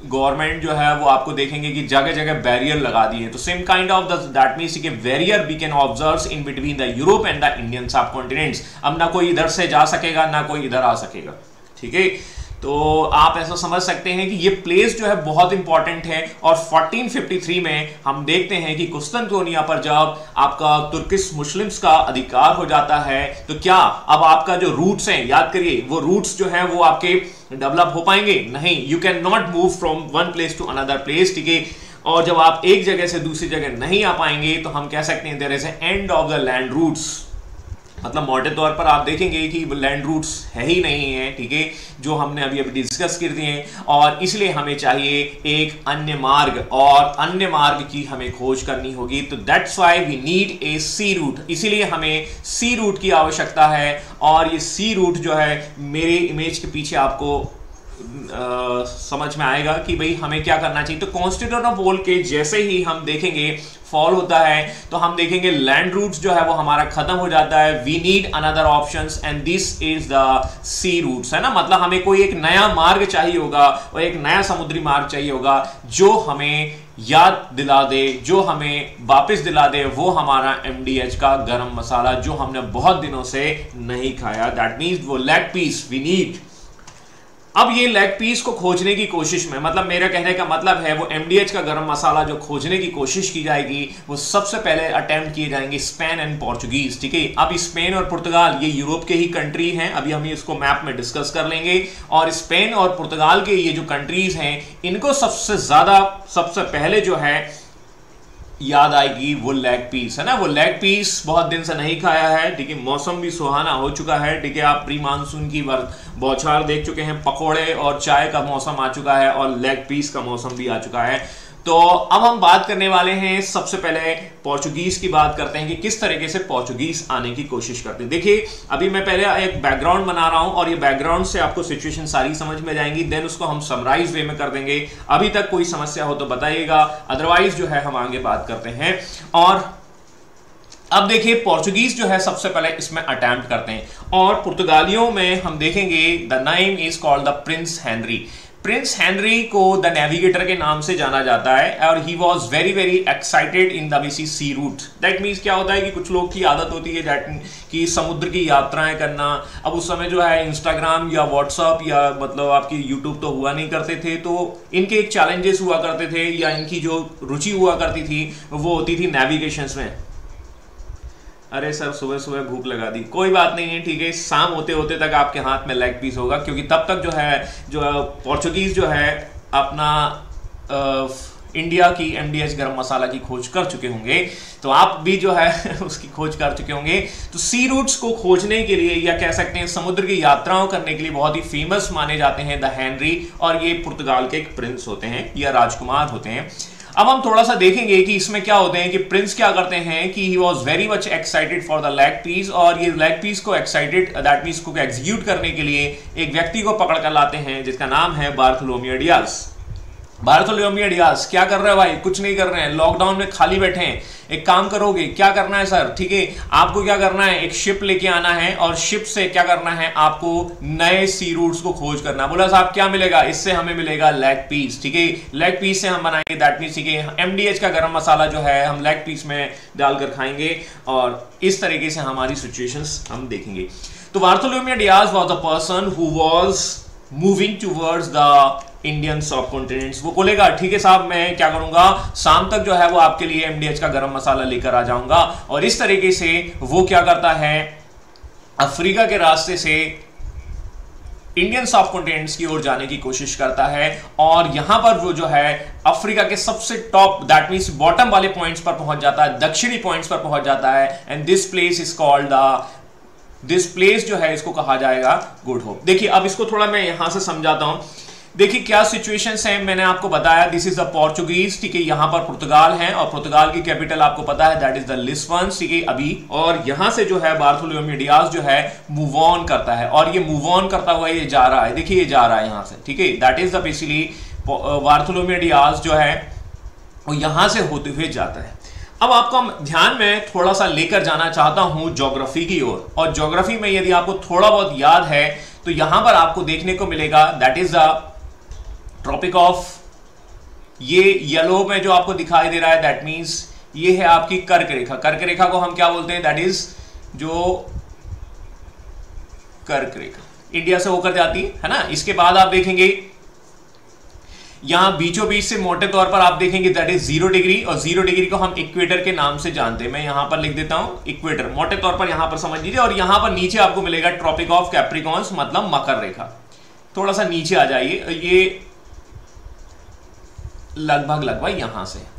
गवर्नमेंट जो है वो आपको देखेंगे कि जगह जगह बैरियर लगा दिए। तो same kind of that means कि barrier we can observe in between the Europe and the Indian subcontinents. अब ना कोई इधर से जा सकेगा ना कोई इधर आ सकेगा, ठीक है। तो आप ऐसा समझ सकते हैं कि ये प्लेस जो है बहुत इंपॉर्टेंट है। और 1453 में हम देखते हैं कि कुस्तुनतोनिया पर जब आपका तुर्किश मुस्लिम्स का अधिकार हो जाता है तो क्या अब आपका जो रूट्स हैं, याद करिए, वो रूट्स जो है वो आपके डेवलप हो पाएंगे? नहीं, you can not move from one place to another place, ठीक है। और जब आप एक जगह से दूसरी जगह नहीं आ पाएंगे तो हम कह सकते हैं there is end of the land routes. मतलब मोटे तौर पर आप देखेंगे कि लैंड रूट्स है ही नहीं है, ठीक है, जो हमने अभी डिस्कस कर दिए हैं। और इसलिए हमें चाहिए एक अन्य मार्ग, और अन्य मार्ग की हमें खोज करनी होगी। तो that's why we need a sea route, इसीलिए हमें सी रूट की आवश्यकता है। और ये सी रूट जो है मेरे इमेज के पीछे आपको समझ में आएगा कि भाई हमें क्या करना चाहिए। तो कॉन्स्टेंटिनोपल के जैसे ही हम देखेंगे फॉल होता है तो हम देखेंगे लैंड रूट्स जो है वो हमारा खत्म हो जाता है। We need another options and this is the sea routes, है ना। मतलब हमें कोई एक नया मार्ग चाहिए होगा और एक नया समुद्री मार्ग चाहिए होगा जो हमें याद दिला दे, जो हमें वापस दिला दे वो हमारा MDH का गरम मसाला जो हमने बहुत दिनों से नहीं खाया। दैट मीन्स वो लेग पीस वी नीड। अब ये लेग पीस को खोजने की कोशिश में, मतलब मेरा कहने का मतलब है वो MDH का गरम मसाला जो खोजने की कोशिश की जाएगी वो सबसे पहले अटेम्प्ट किए जाएंगे स्पेन एंड पोर्चुगीज, ठीक है। अब स्पेन और पुर्तगाल ये यूरोप के ही कंट्री हैं, अभी हम इसको मैप में डिस्कस कर लेंगे। और स्पेन और पुर्तगाल के ये जो कंट्रीज हैं इनको सबसे पहले जो है याद आएगी वो लेग पीस, है ना। वो लेग पीस बहुत दिन से नहीं खाया है, ठीक है। मौसम भी सुहाना हो चुका है, ठीक है। आप प्री मानसून की बौछार देख चुके हैं, पकोड़े और चाय का मौसम आ चुका है और लेग पीस का मौसम भी आ चुका है। तो अब हम बात करने वाले हैं, सबसे पहले पोर्चुगीज की बात करते हैं कि किस तरीके से पोर्चुगीज आने की कोशिश करते हैं। देखिए अभी मैं पहले एक बैकग्राउंड बना रहा हूं और ये बैकग्राउंड से आपको सिचुएशन सारी समझ में जाएंगी, देन उसको हम समराइज वे में कर देंगे। अभी तक कोई समस्या हो तो बताइएगा, अदरवाइज जो है हम आगे बात करते हैं। और अब देखिए पोर्चुगीज जो है सबसे पहले इसमें अटेम्प्ट करते हैं और पुर्तगालियों में हम देखेंगे the name is called the Prince Henry. Prince Henry को द नेविगेटर के नाम से जाना जाता है और he was very very excited in the sea route. That means क्या होता है कि कुछ लोग की आदत होती है दैट कि समुद्र की यात्राएं करना। अब उस समय जो है इंस्टाग्राम या व्हाट्सअप या मतलब आपकी यूट्यूब तो हुआ नहीं करते थे, तो इनके एक चैलेंजेस हुआ करते थे या इनकी जो रुचि हुआ करती थी वो होती थी नेविगेशंस में। अरे सर सुबह सुबह भूख लगा दी, कोई बात नहीं है, ठीक है। शाम होते होते तक आपके हाथ में लेग पीस होगा क्योंकि तब तक जो पोर्चुगीज जो है अपना इंडिया की MDH गरम मसाला की खोज कर चुके होंगे, तो आप भी जो है उसकी खोज कर चुके होंगे। तो सी रूट्स को खोजने के लिए या कह सकते हैं समुद्र की यात्राओं करने के लिए बहुत ही फेमस माने जाते हैं द हेनरी, और ये पुर्तगाल के एक प्रिंस होते हैं या राजकुमार होते हैं। अब हम थोड़ा सा देखेंगे कि इसमें क्या होते हैं कि प्रिंस क्या करते हैं कि he was very much excited for the leg piece, और ये लेग पीस को एक्साइटेड दैट मीन्स को एग्जीक्यूट करने के लिए एक व्यक्ति को पकड़ कर लाते हैं जिसका नाम है बार्थोलोमियो डियाज। बार्थोलोमियो डियाज क्या कर रहे हैं भाई? कुछ नहीं कर रहे हैं, लॉकडाउन में खाली बैठे हैं। एक काम करोगे, क्या करना है सर? ठीक है, आपको क्या करना है, एक शिप लेके आना है और शिप से क्या करना है, आपको नए सी रूट्स को खोज करना। बोला साहब क्या मिलेगा? इससे हमें मिलेगा लेग पीस, ठीक है। लेग पीस से हम बनाएंगे दैट मीन्स ठीक है MDH का गरम मसाला जो है हम लेग पीस में डालकर खाएंगे, और इस तरीके से हमारी सिचुएशंस हम देखेंगे। तो Bartolomeu Diaz was a person who was moving towards the Indian सब कॉन्टिनेंट्स। वो बोलेगा ठीक है साहब, मैं क्या करूंगा, शाम तक जो है वो आपके लिए MDH का गरम मसाला लेकर आ जाऊंगा। और इस तरीके से वो क्या करता है, अफ्रीका के रास्ते से इंडियन सब कॉन्टिनेंट्स की ओर जाने की कोशिश करता है, और यहां पर वो जो है अफ्रीका के सबसे टॉप दैट मीन्स बॉटम वाले पॉइंट्स पर पहुंच जाता है, दक्षिणी पॉइंट्स पर पहुंच जाता है। And this place is called this place जो है इसको कहा जाएगा गुड होप। देखिए अब इसको थोड़ा मैं यहां से समझाता हूं। देखिए क्या सिचुएशंस हैं, मैंने आपको बताया दिस इज द पोर्चुगीज, ठीक है। यहां पर पुर्तगाल है और पुर्तगाल की कैपिटल आपको पता है दैट इज द लिस्बन, ठीक है अभी। और यहां से जो है बार्थोलोमियो डियाज जो है मूव ऑन करता है, और ये मूव ऑन करता हुआ ये जा रहा है, देखिए ये जा रहा है यहां से, ठीक है। That is the basically Bartolomeu Diaz जो है वो यहां से होते हुए जाता है। अब आपको ध्यान में थोड़ा सा लेकर जाना चाहता हूं ज्योग्राफी की ओर, और ज्योग्राफी में यदि आपको थोड़ा बहुत याद है तो यहां पर आपको देखने को मिलेगा that is the tropic of, ये येलो में जो आपको दिखाई दे रहा है दैट मीन्स ये है आपकी कर्क रेखा। कर्क रेखा को हम क्या बोलते हैं, दैट इज जो कर्क रेखा, इंडिया से होकर जाती है ना। इसके बाद आप देखेंगे यहां बीचों बीच से मोटे तौर पर आप देखेंगे दैट इज 0 डिग्री, और 0 डिग्री को हम इक्वेटर के नाम से जानते हैं। मैं यहां पर लिख देता हूं इक्वेटर, मोटे तौर पर यहां पर समझ लीजिए। और यहां पर नीचे आपको मिलेगा ट्रॉपिक ऑफ कैप्रिकॉन्स, मतलब मकर रेखा। थोड़ा सा नीचे आ जाइए, ये लगभग यहां से।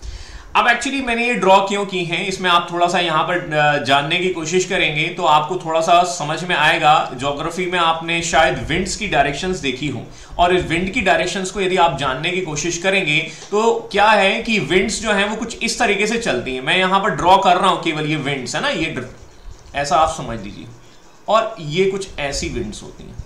अब एक्चुअली मैंने ये ड्रॉ क्यों की हैं, इसमें आप थोड़ा सा यहां पर जानने की कोशिश करेंगे तो आपको थोड़ा सा समझ में आएगा। ज्योग्राफी में आपने शायद विंड्स की डायरेक्शंस देखी हो, और इस विंड की डायरेक्शंस को यदि आप जानने की कोशिश करेंगे तो क्या है कि विंड्स जो हैं वो कुछ इस तरीके से चलती हैं। मैं यहां पर ड्रॉ कर रहा हूं केवल ये विंड्स है ना, ये ऐसा आप समझ लीजिए, और ये कुछ ऐसी विंड्स होती हैं।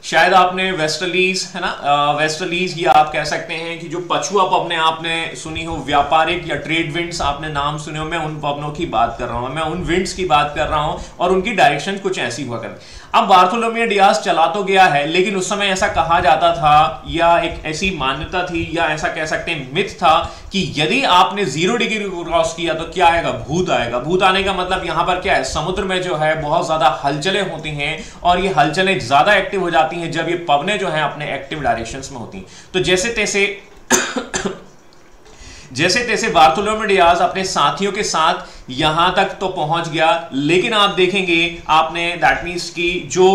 शायद आपने वेस्टर्लीज है ना, वेस्टर्लीज या आप कह सकते हैं कि जो पछुआ पवनें आपने सुनी हो, व्यापारिक या ट्रेड विंड्स आपने नाम सुने हो, मैं उन पवनों की बात कर रहा हूं, मैं उन विंड्स की बात कर रहा हूं, और उनकी डायरेक्शन कुछ ऐसी हुआ करती। अब बार्थोलोमेव डियाज चला तो गया है, लेकिन उस समय ऐसा कहा जाता था, या एक ऐसी मान्यता थी, या ऐसा कह सकते हैं मिथ था, कि यदि आपने 0 डिग्री को क्रॉस किया तो क्या आएगा, भूत आएगा। भूत आने का मतलब यहां पर क्या है, समुद्र में जो है बहुत ज्यादा हलचलें होती हैं, और ये हलचलें ज्यादा एक्टिव हो जाती हैं जब ये पवनें जो हैं अपने एक्टिव डायरेक्शंस में होती हैं। तो जैसे तैसे बार्थोलोमेव डियाज अपने साथियों के साथ यहां तक तो पहुंच गया, लेकिन आप देखेंगे आपने दैट मीन्स की जो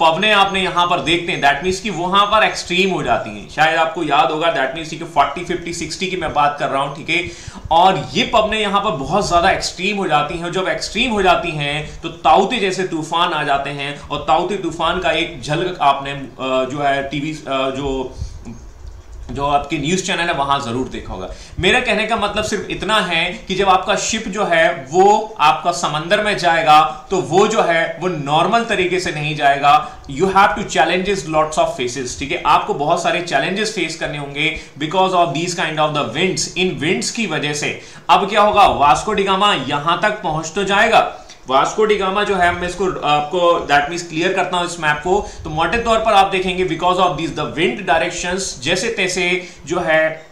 पवनें आपने यहां पर देखते हैं, दैट मीन्स की वहां पर एक्सट्रीम हो जाती हैं। शायद आपको याद होगा, दैट मीन्स की 40, 50, 60 की मैं बात कर रहा हूं, ठीक है। और ये पवनें यहां पर बहुत ज्यादा एक्सट्रीम हो जाती हैं। जब एक्सट्रीम हो जाती हैं तो ताउते जैसे तूफान आ जाते हैं, और ताउते तूफान का एक झलक आपने जो है टीवी जो आपके न्यूज चैनल है वहां जरूर देखा होगा। मेरा कहने का मतलब सिर्फ इतना है कि जब आपका शिप जो है वो आपका समंदर में जाएगा तो वो जो है वो नॉर्मल तरीके से नहीं जाएगा। You have to challenges lots of faces, ठीक है। आपको बहुत सारे चैलेंजेस फेस करने होंगे because of these kind of the winds. इन विंड्स की वजह से अब क्या होगा, वास्को डी गामा यहां तक पहुंच तो जाएगा। वास्को डी गामा जो है, मैं इसको आपको दैट मींस क्लियर करता हूं इस मैप को, तो मोटे तौर पर आप देखेंगे because of this the wind directions, जैसे तैसे जो है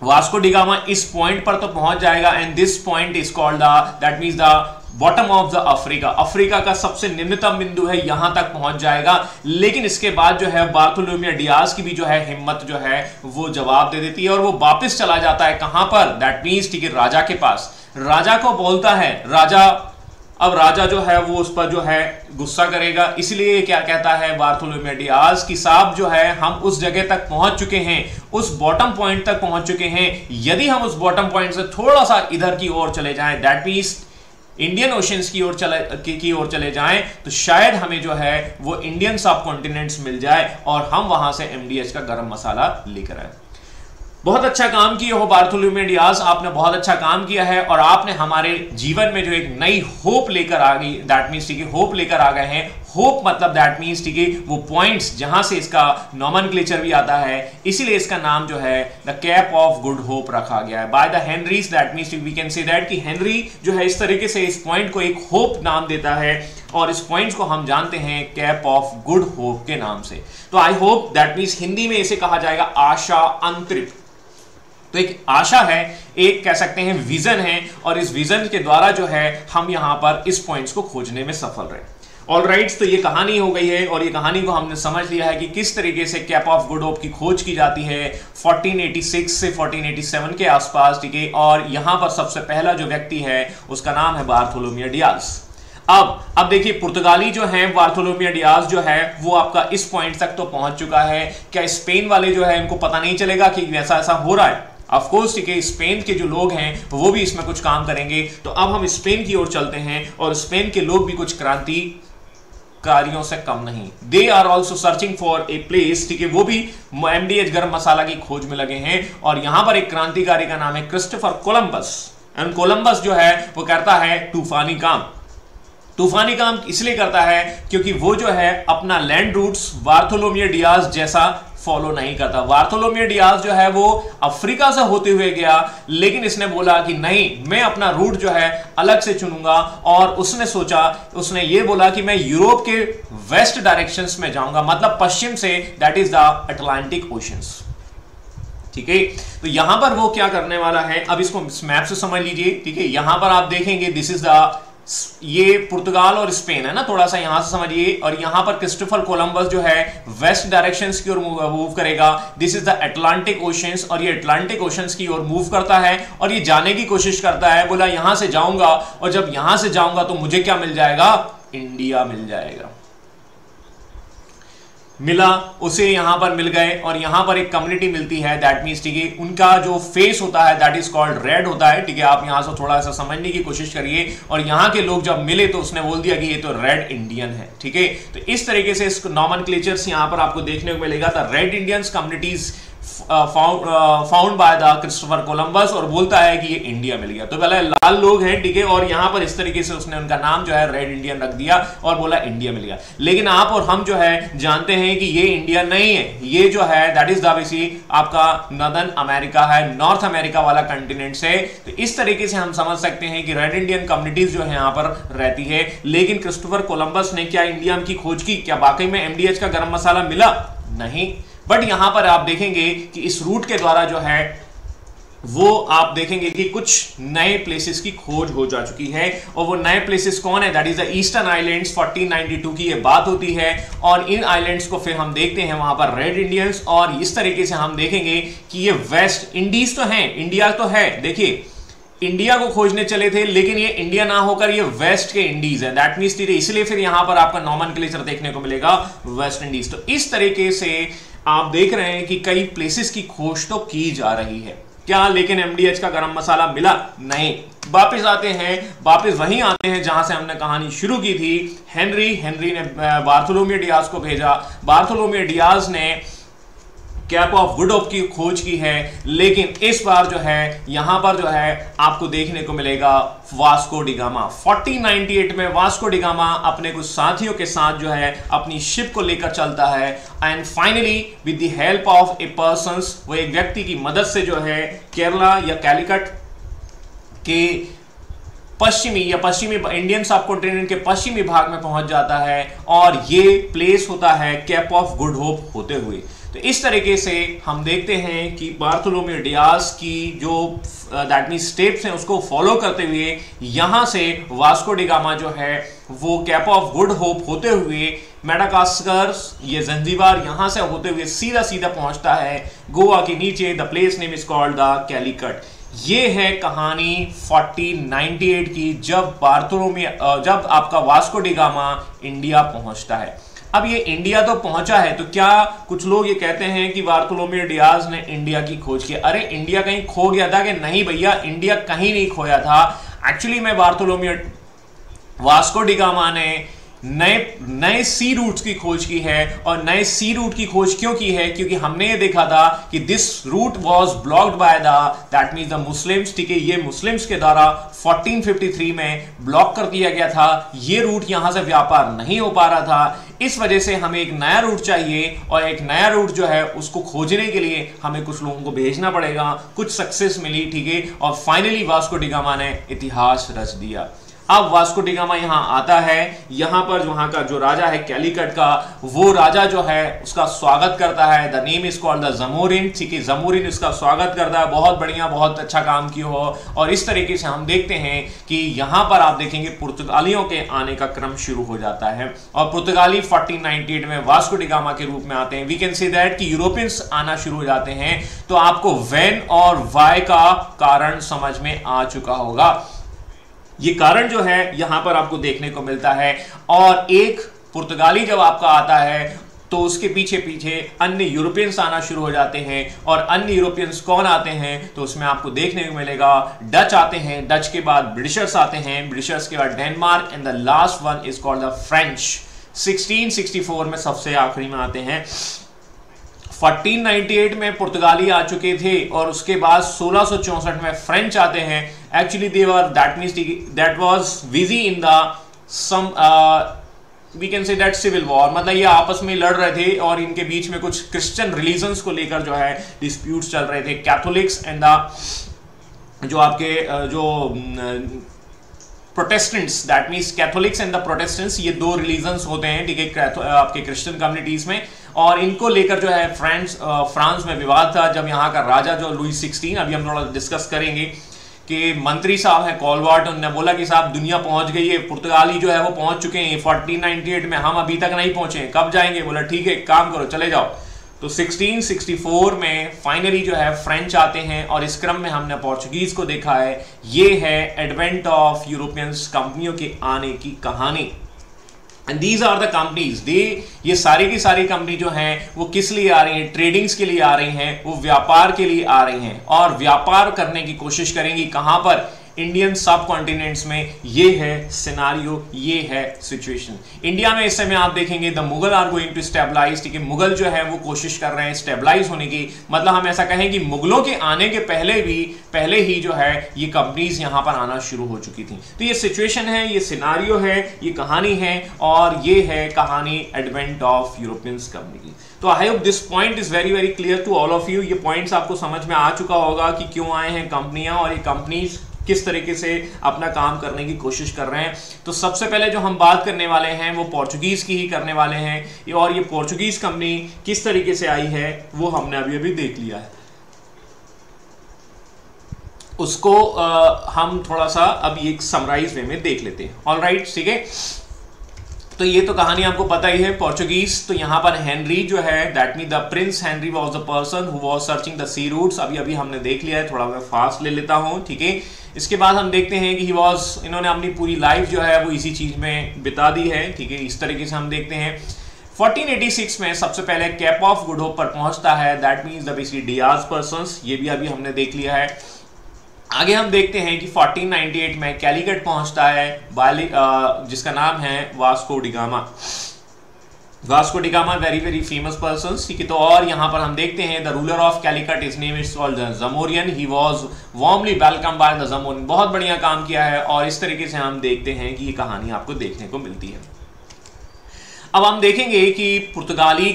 वास्को डी गामा इस पॉइंट पर तो पहुंच जाएगा, and this point is called the that means the bottom of the Africa. Africa का सबसे निम्नतम बिंदु है, यहां तक पहुंच जाएगा। लेकिन इसके बाद जो है बार्थोलोमेव डियाज की भी जो है हिम्मत जो है वो जवाब दे देती है, और वो वापस चला जाता है कहां पर, दैट मींस ठीक है राजा के पास। राजा को बोलता है, अब राजा जो है वो उस पर जो है गुस्सा करेगा, इसलिए क्या कहता है बार्थोलोमेव डियाज कि साहब जो है हम उस जगह तक पहुंच चुके हैं, उस बॉटम पॉइंट तक पहुंच चुके हैं। यदि हम उस बॉटम पॉइंट से थोड़ा सा इधर की ओर चले जाएं, दैट मींस इंडियन ओशंस की ओर चले जाएं, तो शायद हमें जो है वो इंडियन सब कॉन्टिनेंट्स मिल जाए, और हम वहां से एमडीएच का गरम मसाला लेकर आए। बहुत अच्छा काम किया हो बार्थोलोमेव डियाज, आपने बहुत अच्छा काम किया है, और आपने हमारे जीवन में जो एक नई होप लेकर आ गई, दैट मींस ठीक है होप लेकर आ गए हैं। होप मतलब दैट मींस ठीक है वो पॉइंट्स जहां से इसका नॉमेनक्लेचर भी आता है, इसीलिए इसका नाम जो है the cape of good hope रखा गया है by the Henrys. That means we can say that कि हेनरी जो है इस तरीके से इस पॉइंट को एक होप नाम देता है, और इस पॉइंट्स को हम जानते हैं कैप ऑफ गुड होप के नाम से। तो I hope that means Hindi में इसे कहा जाएगा आशा अंतरिप। तो एक आशा है, एक कह सकते हैं विजन है, और इस विजन के द्वारा जो है हम यहां पर इस पॉइंट्स को खोजने में सफल रहे। ऑलराइट, तो ये कहानी हो गई है, और ये कहानी को हमने समझ लिया है कि किस तरीके से कैप ऑफ गुड होप की खोज की जाती है 1486 से 1487 के आसपास, ठीक है। और यहां पर सबसे पहला जो व्यक्ति है उसका नाम है बार्थोलोमेव डियाज। अब देखिए पुर्तगाली जो है बार्थोलोमेव डियाज जो है वो आपका इस पॉइंट तक तो पहुंच चुका है। क्या स्पेन वाले जो है इनको पता नहीं चलेगा कि ऐसा ऐसा हो रहा है? ऑफ कोर्स, ठीक है, स्पेन के जो लोग हैं वो भी इसमें कुछ काम करेंगे। तो अब हम स्पेन की ओर चलते हैं, और स्पेन के लोग भी कुछ क्रांतिकारियों से कम नहीं। They are also searching for a place, ठीक है, वो भी एमडीएच गरम मसाला की खोज में लगे हैं। और यहां पर एक क्रांतिकारी का नाम है क्रिस्टोफर कोलंबस, एंड कोलंबस जो है वो करता है तूफानी काम। तूफानी काम इसलिए करता है क्योंकि वो जो है अपना लैंड रूट्स बार्थोलोमेव डियाज जैसा फॉलो नहीं करता। बार्थोलोमेव डियाज जो है वो अफ्रीका से होते हुए गया, लेकिन इसने बोला कि नहीं, मैं अपना रूट जो है अलग से चुनूंगा, और उसने ये बोला कि मैं यूरोप के वेस्ट डायरेक्शंस में जाऊंगा, मतलब पश्चिम से, that is the Atlantic oceans, ठीक है। तो यहां पर वो क्या करने वाला है, अब इसको मैप से समझ लीजिए, ठीक है। यहां पर आप देखेंगे दिस इज द ये पुर्तगाल और स्पेन है ना, थोड़ा सा यहां से समझिए। और यहां पर क्रिस्टोफर कोलंबस जो है वेस्ट डायरेक्शंस की ओर मूव करेगा। This is the Atlantic oceans, और ये अटलांटिक ओशंस की ओर मूव करता है और ये जाने की कोशिश करता है। बोला यहां से जाऊंगा, और जब यहां से जाऊंगा तो मुझे क्या मिल जाएगा, इंडिया मिल जाएगा। मिला उसे, यहां पर मिल गए, और यहां पर एक कम्युनिटी मिलती है। दैट मींस ठीक है, उनका जो फेस होता है दैट इज कॉल्ड रेड होता है। ठीक है, आप यहां से थोड़ा सा समझने की कोशिश करिए। और यहां के लोग जब मिले तो उसने बोल दिया कि ये तो रेड इंडियन है। ठीक है, तो इस तरीके से इस नॉमेनक्लेचर्स यहां पर आपको देखने को मिलेगा। The red Indians communities found by the Christopher Columbus, और बोलता है कि ये इंडिया मिल गया। तो पहले लाल लोग हैं, ठीक है, और यहां पर इस तरीके से उसने उनका नाम जो है रेड इंडियन रख दिया और बोला इंडिया मिल गया। लेकिन आप और हम जो है जानते हैं कि ये इंडिया नहीं है, ये जो है दैट इज द आपका नॉर्दर्न अमेरिका है, नॉर्थ अमेरिका वाला कंटिनेंट से। तो इस तरीके से हम समझ सकते हैं कि रेड इंडियन कम्युनिटीज जो है यहां पर रहती है। लेकिन क्रिस्टोफर कोलंबस ने क्या इंडिया की खोज की? क्या वाकई में एमडीएच का गरम मसाला मिला? नहीं। बट यहां पर आप देखेंगे कि इस रूट के द्वारा जो है वो आप देखेंगे कि कुछ नए प्लेसेस की खोज हो जा चुकी है। और वो नए प्लेसेस कौन है? That is the eastern islands. 1492 की ये बात होती है, और इन आइलैंड्स को फिर हम देखते हैं वहां पर रेड इंडियंस। और इस तरीके से हम देखेंगे कि ये वेस्ट इंडीज तो हैं, इंडिया तो है। देखिए, इंडिया को खोजने चले थे, लेकिन ये इंडिया ना होकर ये वेस्ट के इंडीज है। दैट मींस इसलिए फिर यहां पर आपका नॉमेनक्लेचर देखने को मिलेगा वेस्ट इंडीज। तो इस तरीके से आप देख रहे हैं कि कई प्लेसेस की खोज तो की जा रही है क्या, लेकिन एमडीएच का गरम मसाला मिला नहीं। वापस आते हैं, वापस वहीं आते हैं जहां से हमने कहानी शुरू की थी। हेनरी ने बार्थोलोम्यू डियाज को भेजा। बार्थोलोम्यू डियाज ने कैप ऑफ गुड होप की खोज की है, लेकिन इस बार जो है यहां पर जो है आपको देखने को मिलेगा वास्को डी गामा। 1498 में वास्को डी गामा अपने कुछ साथियों के साथ जो है अपनी शिप को लेकर चलता है, and finally with the help of a person, वो एक व्यक्ति की मदद से जो है केरला या कैलिकट के पश्चिमी इंडियन सब कॉन्टिनेंट के पश्चिमी भाग में पहुंच जाता है, और ये प्लेस होता है कैप ऑफ गुड होप होते हुए। तो इस तरीके से हम देखते हैं कि बार्थोलोम्यू डियाज की जो दैट मींस स्टेप्स हैं उसको फॉलो करते हुए यहां से वास्को डी गामा जो है वो कैप ऑफ गुड होप होते हुए मेडागास्कर, ये जंजीबार, यहां से होते हुए सीधा सीधा पहुंचता है गोवा के नीचे। The place name is called the Calicut. ये है कहानी 1498 की, जब आपका वास्को डी गामा इंडिया पहुंचता है। अब ये इंडिया तो पहुंचा है, तो क्या कुछ लोग ये कहते हैं कि बार्थोलोम्यू डियाज ने इंडिया की खोज की? अरे इंडिया कहीं खो गया था कि नहीं भैया, इंडिया कहीं नहीं खोया था। एक्चुअली में वास्को डी गामा ने नए सी रूट्स की खोज की है। और नए सी रूट की खोज क्यों की है? क्योंकि हमने ये देखा था कि this route was blocked by that means the Muslims. ठीक है, ये मुस्लिम्स के द्वारा 1453 में ब्लॉक कर दिया गया था। ये रूट यहां से व्यापार नहीं हो पा रहा था, इस वजह से हमें एक नया रूट चाहिए, और एक नया रूट जो है उसको खोजने के लिए हमें कुछ लोगों को भेजना पड़ेगा। कुछ सक्सेस मिली, ठीक है, और फाइनली वास्को डी गामा ने इतिहास रच दिया। अब वास्को डी गामा यहां आता है, यहां पर वहां का जो राजा है कैलिकट का, वो राजा जो है उसका स्वागत करता है। The name is called the Zamorin. ठीक है, जमोरिन उसका स्वागत करता है, बहुत बढ़िया, बहुत अच्छा काम किया हो। और इस तरीके से हम देखते हैं कि यहां पर आप देखेंगे पुर्तगालियों के आने का क्रम शुरू हो जाता है, और पुर्तगाली 1498 में वास्को डी गामा के रूप में आते हैं। वी कैन सी दैट कि यूरोपियंस आना शुरू हो जाते हैं। तो आपको व्हेन और व्हाई का कारण समझ में आ चुका होगा। ये कारण जो है यहां पर आपको देखने को मिलता है, और एक पुर्तगाली जब आपका आता है तो उसके पीछे पीछे अन्य यूरोपियंस आना शुरू हो जाते हैं। और अन्य यूरोपियंस कौन आते हैं? तो उसमें आपको देखने को मिलेगा डच आते हैं, डच के बाद ब्रिटिशर्स आते हैं, ब्रिटिशर्स के बाद Denmark, and the last one is called the French. 1664 में सबसे आखिरी में आते हैं। 1498 में पुर्तगाली आ चुके थे, और उसके बाद 1664 में फ्रेंच आते हैं। Actually they were that was busy in the some we can say that civil war, मतलब ये आपस में लड़ रहे थे, और इनके बीच में कुछ क्रिश्चियन रिलीजन्स को लेकर जो है डिस्प्यूट्स चल रहे थे। कैथोलिक्स एंड द जो आपके जो Protestants, that means Catholics and the Protestants, ये दो रिलीजन्स होते हैं, ठीक है, आपके क्रिश्चियन कम्युनिटीज में। और इनको लेकर जो है फ्रांस में विवाद था, जब यहाँ का राजा जो लुई 16, अभी हम थोड़ा डिस्कस करेंगे कि मंत्री साहब हैं कॉलवर्ट, उन्होंने बोला कि साहब दुनिया पहुंच गई है, पुर्तगाली जो है वो पहुंच चुके हैं 1498 में, हम अभी तक नहीं पहुंचे, कब जाएंगे? बोला ठीक है काम करो चले जाओ। तो 1664 में फाइनली जो है फ्रेंच आते हैं और इस क्रम में हमने पोर्चुगीज को देखा है। ये है एडवेंट ऑफ यूरोपियंस, कंपनियों के आने की कहानी। And these are the companies, ये सारी की सारी कंपनी जो हैं वो किस लिए आ रही हैं? ट्रेडिंग्स के लिए आ रही हैं, वो व्यापार के लिए आ रही हैं और व्यापार करने की कोशिश करेंगी कहां पर? इंडियन सब कॉन्टिनेंट्स में। ये है सिनारियो, ये है सिचुएशन। इंडिया में इस समय आप देखेंगे the Mughal are going to stabilize, ठीक है, मुगल जो है वो कोशिश कर रहे हैं स्टेबलाइज होने की, मतलब हम ऐसा कहें कि मुगलों के आने के पहले ही जो है ये कंपनीज यहां पर आना शुरू हो चुकी थी। तो ये सिचुएशन है, ये सिनारियो है, ये कहानी है और ये है कहानी एडवेंट ऑफ यूरोपियंस कंपनी की। तो I hope this point is very very clear to all of you. ये पॉइंट्स आपको समझ में आ चुका होगा कि क्यों आए हैं कंपनियां और ये कंपनीज किस तरीके से अपना काम करने की कोशिश कर रहे हैं। तो सबसे पहले जो हम बात करने वाले हैं वो पोर्चुगीज की ही करने वाले हैं और ये पोर्चुगीज कंपनी किस तरीके से आई है वो हमने अभी अभी देख लिया है, उसको हम थोड़ा सा अब एक समराइज वे में देख लेते हैं। ऑलराइट, ठीक है। तो ये तो कहानी आपको पता ही है पोर्चुगीज। तो यहां पर हेनरी जो है that mean the Prince Henry was the person who was searching the sea roots, अभी अभी हमने देख लिया है, थोड़ा मैं फास्ट ले लेता हूं, ठीक है। इसके बाद हम देखते हैं कि इन्होंने अपनी पूरी लाइफ जो है वो इसी चीज में बिता दी है, ठीक है। इस तरीके से हम देखते हैं 1486 में सबसे पहले केप ऑफ गुड होप पर पहुंचता है, that means the basically Diaz persons, ये भी अभी हमने देख लिया है। आगे हम देखते हैं कि 1498 में कैलीकट पहुंचता है जिसका नाम है Vasco da Gama. Vasco da Gama very very famous person, ठीक है। तो और यहां पर हम देखते हैं the ruler of Calicut, his name is called Zamorin, he was warmly welcome by the Zamorin. बहुत बढ़िया काम किया है और इस तरीके से हम देखते हैं कि ये कहानी आपको देखने को मिलती है। अब हम देखेंगे कि पुर्तगाली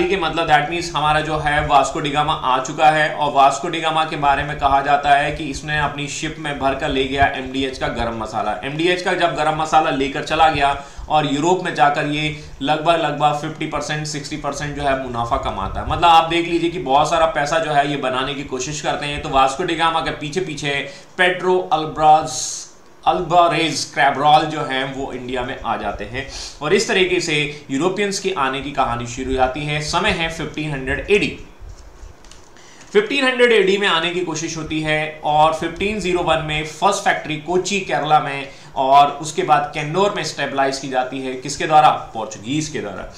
के मतलब दैट मीन्स हमारा जो है वास्को डिगामा आ चुका है और वास्को डिगामा के बारे में कहा जाता है कि इसने अपनी शिप में भरकर ले गया एमडीएच का गरम मसाला। एमडीएच का जब गरम मसाला लेकर चला गया और यूरोप में जाकर ये लगभग 50% 60% जो है मुनाफा कमाता है। मतलब आप देख लीजिए कि बहुत सारा पैसा जो है ये बनाने की कोशिश करते हैं। तो वास्को डिगामा के पीछे पीछे पेड्रो अल्बारेज कैब्रल जो है वो इंडिया में आ जाते हैं और इस तरीके से यूरोपियंस के आने की कहानी शुरू हो जाती है। समय है 1500 एडी। 1500 एडी में आने की कोशिश होती है और 1501 में फर्स्ट फैक्ट्री कोची केरला में और उसके बाद कैन्नौर में स्टेबलाइज की जाती है। किसके द्वारा? पोर्चुगीज के द्वारा।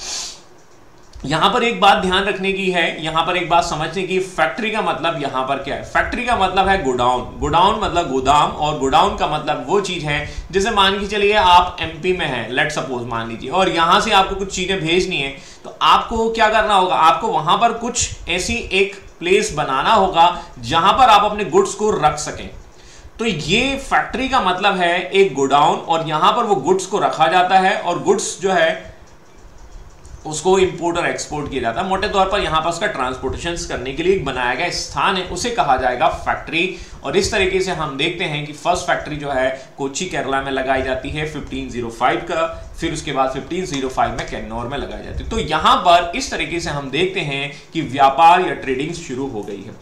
यहां पर एक बात ध्यान रखने की है, यहां पर एक बात समझने की, फैक्ट्री का मतलब यहां पर क्या है? फैक्ट्री का मतलब है गोडाउन। गोडाउन मतलब गोदाम और गोडाउन का मतलब वो चीज है जैसे मान के चलिए आप एमपी में हैं, लेट सपोज मान लीजिए, और यहां से आपको कुछ चीजें भेजनी है तो आपको क्या करना होगा? आपको वहां पर कुछ ऐसी एक प्लेस बनाना होगा जहां पर आप अपने गुड्स को रख सकें। तो ये फैक्ट्री का मतलब है एक गोडाउन और यहां पर वो गुड्स को रखा जाता है और गुड्स जो है उसको इंपोर्ट और एक्सपोर्ट किया जाता है। मोटे तौर पर यहां पर उसका ट्रांसपोर्टेशन करने के लिए एक बनाया गया स्थान है, उसे कहा जाएगा फैक्ट्री। और इस तरीके से हम देखते हैं कि फर्स्ट फैक्ट्री जो है कोची केरला में लगाई जाती है 1505 का, फिर उसके बाद 1505 में कैन्नौर में लगाई जाती है। तो यहां पर इस तरीके से हम देखते हैं कि व्यापार या ट्रेडिंग शुरू हो गई है।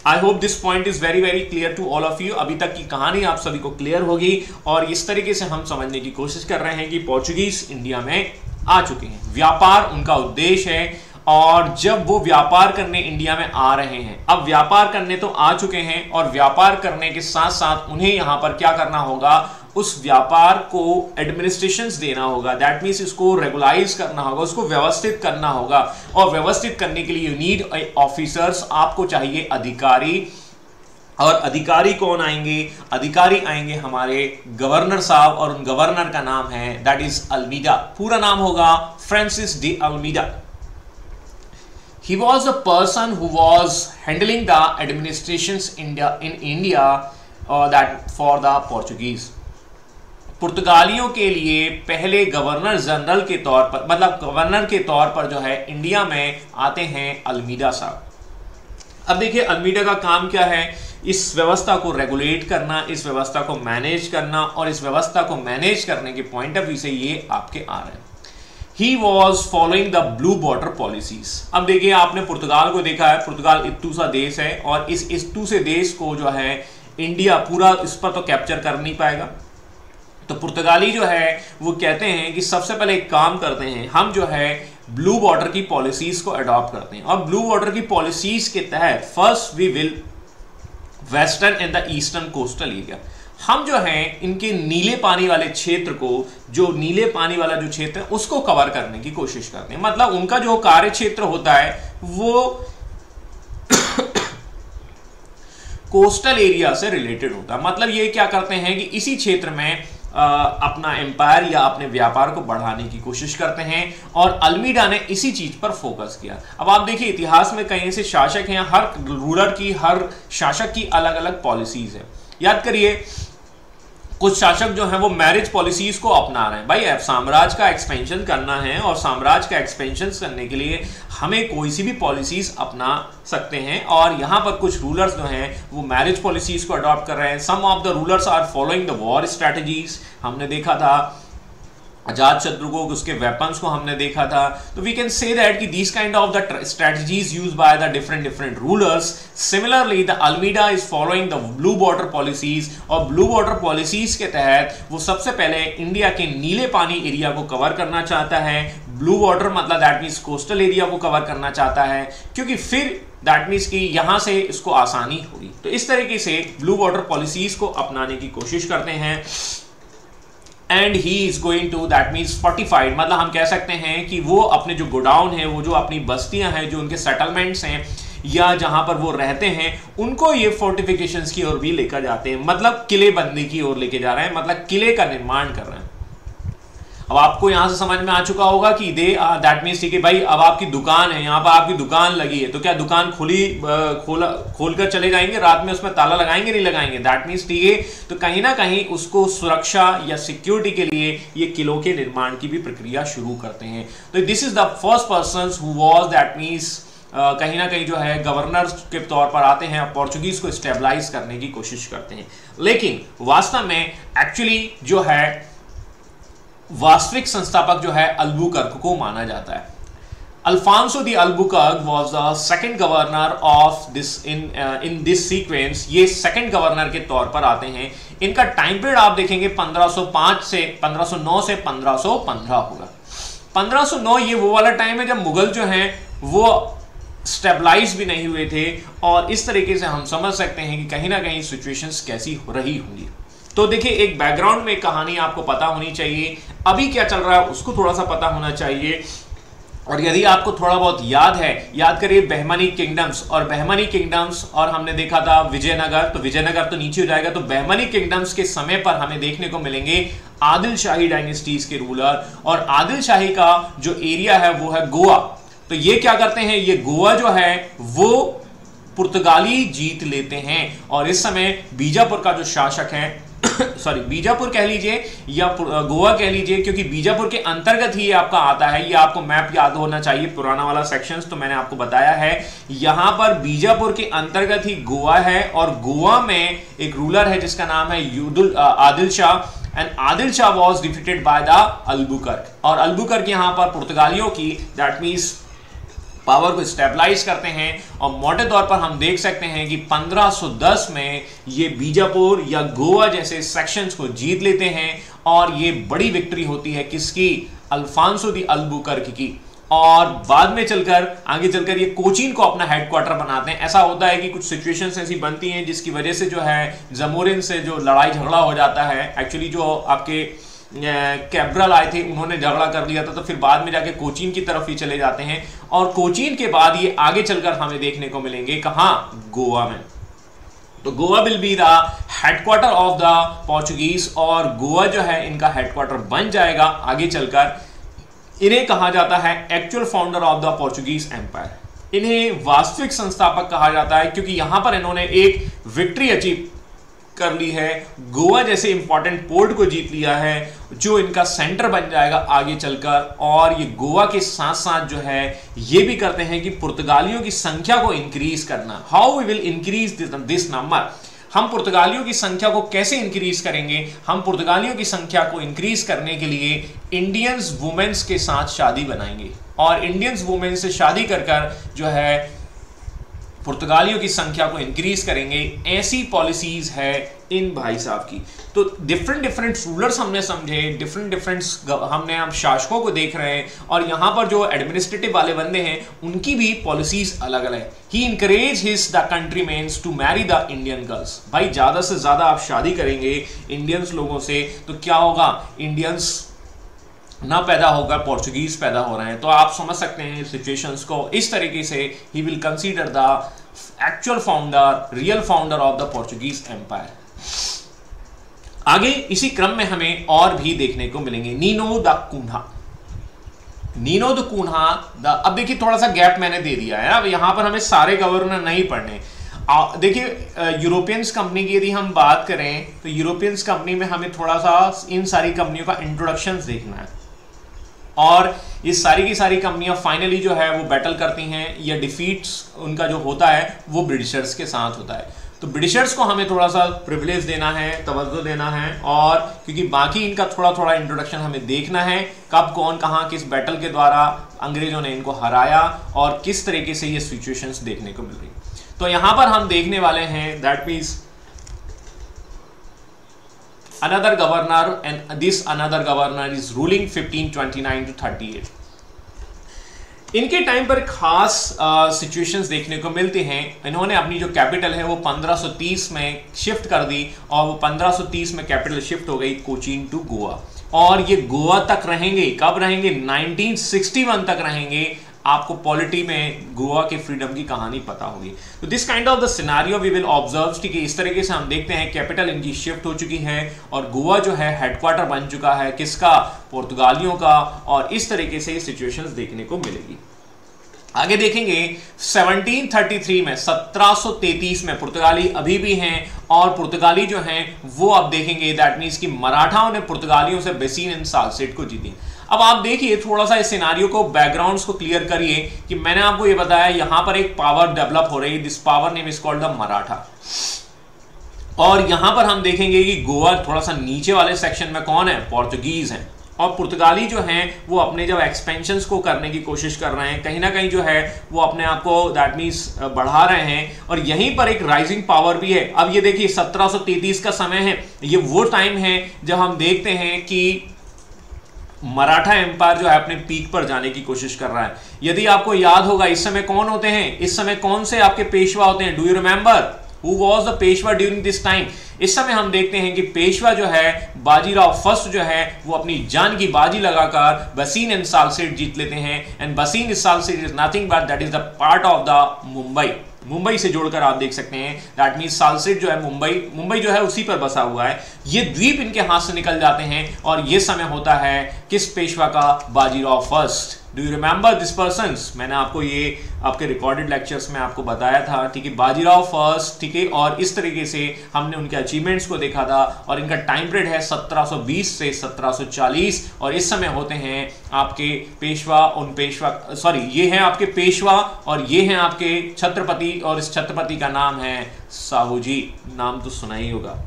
I hope this point is very very clear to all of you. अभी तक की कहानी आप सभी को क्लियर होगी और इस तरीके से हम समझने की कोशिश कर रहे हैं कि पोर्चुगीज इंडिया में आ चुके हैं, व्यापार उनका उद्देश्य है और जब वो व्यापार करने इंडिया में आ रहे हैं, अब व्यापार करने तो आ चुके हैं और व्यापार करने के साथ साथ उन्हें यहां पर क्या करना होगा? उस व्यापार को एडमिनिस्ट्रेशंस देना होगा, दैट मीन्स इसको रेगुलाइज करना होगा, उसको व्यवस्थित करना होगा और व्यवस्थित करने के लिए यू नीड ऑफिसर्स, आपको चाहिए अधिकारी। और अधिकारी कौन आएंगे? अधिकारी आएंगे हमारे गवर्नर साहब और उन गवर्नर का नाम है दैट इज अल्मीडा। पूरा नाम होगा Francis de Almeida. He was a person who was handling the administrations in India that for the Portuguese. पुर्तगालियों के लिए पहले गवर्नर जनरल के तौर पर, मतलब गवर्नर के तौर पर जो है इंडिया में आते हैं अल्मीडा साहब। अब देखिए अल्मीडा का काम क्या है? इस व्यवस्था को रेगुलेट करना, इस व्यवस्था को मैनेज करना और इस व्यवस्था को मैनेज करने के पॉइंट ऑफ व्यू से ये आपके आ रहे हैं। He was following the blue border policies। अब देखिए आपने पुर्तगाल को देखा है, पुर्तगाल इत्तू सा देश है और इस इत्तू से देश को जो है इंडिया पूरा इस पर तो कैप्चर कर नहीं पाएगा। तो पुर्तगाली जो है वो कहते हैं कि सबसे पहले एक काम करते हैं, हम जो है ब्लू वाटर की पॉलिसीज को अडॉप्ट करते हैं, और ब्लू वाटर की पॉलिसीज के तहत first we will western and the eastern coastal area, हम जो है इनके नीले पानी वाले क्षेत्र को, जो नीले पानी वाला जो क्षेत्र है उसको कवर करने की कोशिश करते हैं। मतलब उनका जो कार्य क्षेत्र होता है वो कोस्टल एरिया से रिलेटेड होता है। मतलब ये क्या करते हैं कि इसी क्षेत्र में अपना एम्पायर या अपने व्यापार को बढ़ाने की कोशिश करते हैं, और अल्मीडा ने इसी चीज पर फोकस किया। अब आप देखिए इतिहास में कई ऐसे शासक हैं, हर रूलर की, हर शासक की अलग अलग पॉलिसीज है। याद करिए कुछ शासक जो हैं वो मैरिज पॉलिसीज को अपना रहे हैं। भाई साम्राज्य का एक्सपेंशन करना है, और साम्राज्य का एक्सपेंशन करने के लिए हमें कोई सी भी पॉलिसीज अपना सकते हैं, और यहाँ पर कुछ रूलर्स जो हैं वो मैरिज पॉलिसीज को अडॉप्ट कर रहे हैं। Some of the rulers are following the war strategies, हमने देखा था अजात शत्रु को, उसके वेपन्स को हमने देखा था। तो वी कैन से दैट कि these kind of the strategies used by the different rulers. Similarly de Almeida is following the blue water policies, और ब्लू वाटर पॉलिसीज के तहत वो सबसे पहले इंडिया के नीले पानी एरिया को कवर करना चाहता है। ब्लू वाटर मतलब दैट मीन्स कोस्टल एरिया को कवर करना चाहता है, क्योंकि फिर दैट मीन्स कि यहां से इसको आसानी होगी। तो इस तरीके से ब्लू वाटर पॉलिसीज को अपनाने की कोशिश करते हैं। And he is going to that means fortified, मतलब हम कह सकते हैं कि वो अपने जो गोडाउन है, वो जो अपनी बस्तियां हैं, जो उनके सेटलमेंट्स हैं या जहां पर वो रहते हैं, उनको ये फोर्टिफिकेशंस की ओर भी लेकर जाते हैं। मतलब किलेबंदी की ओर लेके जा रहे हैं, मतलब किले का निर्माण कर रहे हैं। अब आपको यहां से समझ में आ चुका होगा कि दैट मीन्स ठीक है भाई, अब आपकी दुकान है, यहां पर आपकी दुकान लगी है, तो क्या दुकान खोल कर चले जाएंगे, रात में उसमें ताला लगाएंगे, नहीं लगाएंगे? दैट मीन्स ठीक है, तो कहीं ना कहीं उसको सुरक्षा या सिक्योरिटी के लिए ये किलों के निर्माण की भी प्रक्रिया शुरू करते हैं। तो this is the first person who was that means कहीं ना कहीं जो है गवर्नर के तौर पर आते हैं, पोर्चुगीज को स्टेबलाइज करने की कोशिश करते हैं। लेकिन वास्तव में एक्चुअली जो है वास्तविक संस्थापक जो है अल्बुकर्क को माना जाता है। Alfonso de Albuquerque was the second governor of this in this sequence. ये सेकंड गवर्नर के तौर पर आते हैं। इनका टाइम पीरियड आप देखेंगे 1505 से 1509 से 1515 होगा। 1509 ये वो वाला टाइम है जब मुगल जो हैं वो स्टेबलाइज भी नहीं हुए थे, और इस तरीके से हम समझ सकते हैं कि कहीं ना कहीं सिचुएशंस कैसी रही होंगी। तो देखिए एक बैकग्राउंड में कहानी आपको पता होनी चाहिए, अभी क्या चल रहा है उसको थोड़ा सा पता होना चाहिए। और यदि आपको थोड़ा बहुत याद है, याद करिए बहमनी किंगडम्स, और बहमनी किंगडम्स, और हमने देखा था विजयनगर, तो विजयनगर तो नीचे हो जाएगा। तो बहमनी किंगडम्स के समय पर हमें देखने को मिलेंगे आदिल शाही डायनेस्टीज के रूलर, और आदिल शाही का जो एरिया है वो है गोवा। तो ये क्या करते हैं, ये गोवा जो है वो पुर्तगाली जीत लेते हैं, और इस समय बीजापुर का जो शासक है सॉरी बीजापुर कह लीजिए या गोवा कह लीजिए, क्योंकि बीजापुर के अंतर्गत ही आपका आता है। ये आपको मैप याद होना चाहिए, पुराना वाला सेक्शंस तो मैंने आपको बताया है। यहां पर बीजापुर के अंतर्गत ही गोवा है, और गोवा में एक रूलर है जिसका नाम है Adil Shah, and Adil Shah was defeated by de Albuquerque. और अल्बुकर्क यहां पर पुर्तगालियों की दैट मीन्स पावर को स्टेबलाइज करते हैं, और मोटे तौर पर हम देख सकते हैं कि 1510 में ये बीजापुर या गोवा जैसे सेक्शंस को जीत लेते हैं, और ये बड़ी विक्ट्री होती है किसकी, अल्फांसो द अल्बुकर्क की। और बाद में चलकर आगे चलकर ये कोचीन को अपना हेडक्वार्टर बनाते हैं। ऐसा होता है कि कुछ सिचुएशंस ऐसी बनती हैं जिसकी वजह से जो है जमोरिन से जो लड़ाई झगड़ा हो जाता है। एक्चुअली जो आपके कैब्रल आए थे उन्होंने झगड़ा कर लिया था, तो फिर बाद में जाके कोचीन की तरफ ही चले जाते हैं, और कोचीन के बाद ये आगे चलकर हमें देखने को मिलेंगे कहां, गोवा में। तो Goa will be the headquarter of the Portuguese, और गोवा जो है इनका हेडक्वार्टर बन जाएगा आगे चलकर। इन्हें कहा जाता है actual founder of the Portuguese empire. इन्हें वास्तविक संस्थापक कहा जाता है, क्योंकि यहां पर इन्होंने एक विक्ट्री अचीव कर ली है, गोवा जैसे इंपॉर्टेंट पोर्ट को जीत लिया है, जो इनका सेंटर बन जाएगा आगे चलकर। और ये गोवा के साथ साथ जो है ये भी करते हैं कि पुर्तगालियों की संख्या को इंक्रीज करना। How we will increase this number, हम पुर्तगालियों की संख्या को कैसे इंक्रीज करेंगे? हम पुर्तगालियों की संख्या को इंक्रीज करने के लिए इंडियंस वुमेन्स के साथ शादी बनाएंगे, और इंडियंस वुमेन से शादी कर जो है पुर्तगालियों की संख्या को इंक्रीज करेंगे, ऐसी पॉलिसीज है इन भाई साहब की। तो डिफरेंट रूलर्स हमने समझे, डिफरेंट हमने अब शासकों को देख रहे हैं, और यहाँ पर जो एडमिनिस्ट्रेटिव वाले बंदे हैं उनकी भी पॉलिसीज अलग अलग है। He encourage his the countrymens to marry the Indian girls. भाई ज़्यादा से ज़्यादा आप शादी करेंगे इंडियंस लोगों से तो क्या होगा, इंडियंस ना पैदा होगा, पोर्चुगीज पैदा हो रहे हैं। तो आप समझ सकते हैं सिचुएशंस को। इस तरीके से he will consider the actual founder, real founder of the Portuguese empire. आगे इसी क्रम में हमें और भी देखने को मिलेंगे। Nino da Cunha, Nino da Cunha the, अब देखिए थोड़ा सा गैप मैंने दे दिया है, अब यहां पर हमें सारे गवर्नर नहीं पढ़ने। देखिए यूरोपियंस कंपनी की यदि हम बात करें तो यूरोपियंस कंपनी में हमें थोड़ा सा इन सारी कंपनियों का इंट्रोडक्शन देखना है, और ये सारी की सारी कंपनियां फाइनली जो है वो बैटल करती हैं, या डिफीट्स उनका जो होता है वो ब्रिटिशर्स के साथ होता है। तो ब्रिटिशर्स को हमें थोड़ा सा प्रिविलेज देना है, तवज्जो देना है, और क्योंकि बाकी इनका थोड़ा थोड़ा इंट्रोडक्शन हमें देखना है, कब कौन कहाँ किस बैटल के द्वारा अंग्रेजों ने इनको हराया और किस तरीके से ये सिचुएशंस देखने को मिल रही। तो यहां पर हम देखने वाले हैं that means another governor, and this another governor is ruling 1529 to 38। इनके टाइम पर खास सिचुएशंस देखने को मिलते हैं। इन्होंने अपनी जो कैपिटल है वो 1530 में शिफ्ट कर दी, और वो 1530 में कैपिटल शिफ्ट हो गई कोचीन टू गोवा, और ये गोवा तक रहेंगे। कब रहेंगे? 1961 तक रहेंगे। आपको पॉलिटी में गोवा के फ्रीडम की कहानी पता होगी। तो this kind of the scenario we will observe. ठीक है, इस तरीके से हम देखते हैं कैपिटल इनकी शिफ्ट हो चुकी है, और गोवा जो है हेडक्वार्टर बन चुका है किसका? पुर्तगालियों का, और इस तरीके से सिचुएशंस देखने को मिलेगी। आगे देखेंगे 1733 में, 1733 में पुर्तगाली अभी भी हैं, और पुर्तगाली जो हैं वो अब देखेंगे दैट मीन्स कि मराठाओं ने पुर्तगालियों से बेसिन एंड साल्सेट को जीती। अब आप देखिए थोड़ा सा इस सिनारियो को, बैकग्राउंड्स को क्लियर करिए कि मैंने आपको ये बताया यहां पर एक पावर डेवलप हो रही है, this power name is called the Maratha. और यहां पर हम देखेंगे कि गोवा थोड़ा सा नीचे वाले सेक्शन में कौन है? पोर्चुगीज हैं, और पुर्तगाली जो हैं वो अपने जब एक्सपेंशंस को करने की कोशिश कर रहे हैं, कहीं ना कहीं जो है वो अपने आप को दैट मीन्स बढ़ा रहे हैं, और यहीं पर एक राइजिंग पावर भी है। अब ये देखिए 1733 का समय है, ये वो टाइम है जब हम देखते हैं कि मराठा एम्पायर जो है अपने पीक पर जाने की कोशिश कर रहा है। यदि आपको याद होगा इस समय कौन होते हैं, इस समय कौन से आपके पेशवा होते हैं? Do you remember who was the Peshwa during this time? इस समय हम देखते हैं कि पेशवा जो है बाजीराव फर्स्ट जो है वो अपनी जान की बाजी लगाकर बसीन एंड साल्सेट जीत लेते हैं, एंड बसीन and Salcete is nothing but that is the part of the Mumbai. Mumbai से जोड़कर आप देख सकते हैं दैट मीन्स साल्सेट जो है मुंबई जो है उसी पर बसा हुआ है। ये द्वीप इनके हाथ से निकल जाते हैं, और ये समय होता है किस पेशवा का? Bajirao first. Do you remember this persons? मैंने आपको ये आपके रिकॉर्डेड लेक्चर्स में आपको बताया था, ठीक है, बाजीराव फर्स्ट, ठीक है, और इस तरीके से हमने उनके अचीवमेंट्स को देखा था, और इनका टाइम पीरियड है 1720 से 1740, और इस समय होते हैं आपके पेशवा, ये हैं आपके पेशवा, और ये हैं आपके छत्रपति, और इस छत्रपति का नाम है साहूजी। नाम तो सुना ही होगा।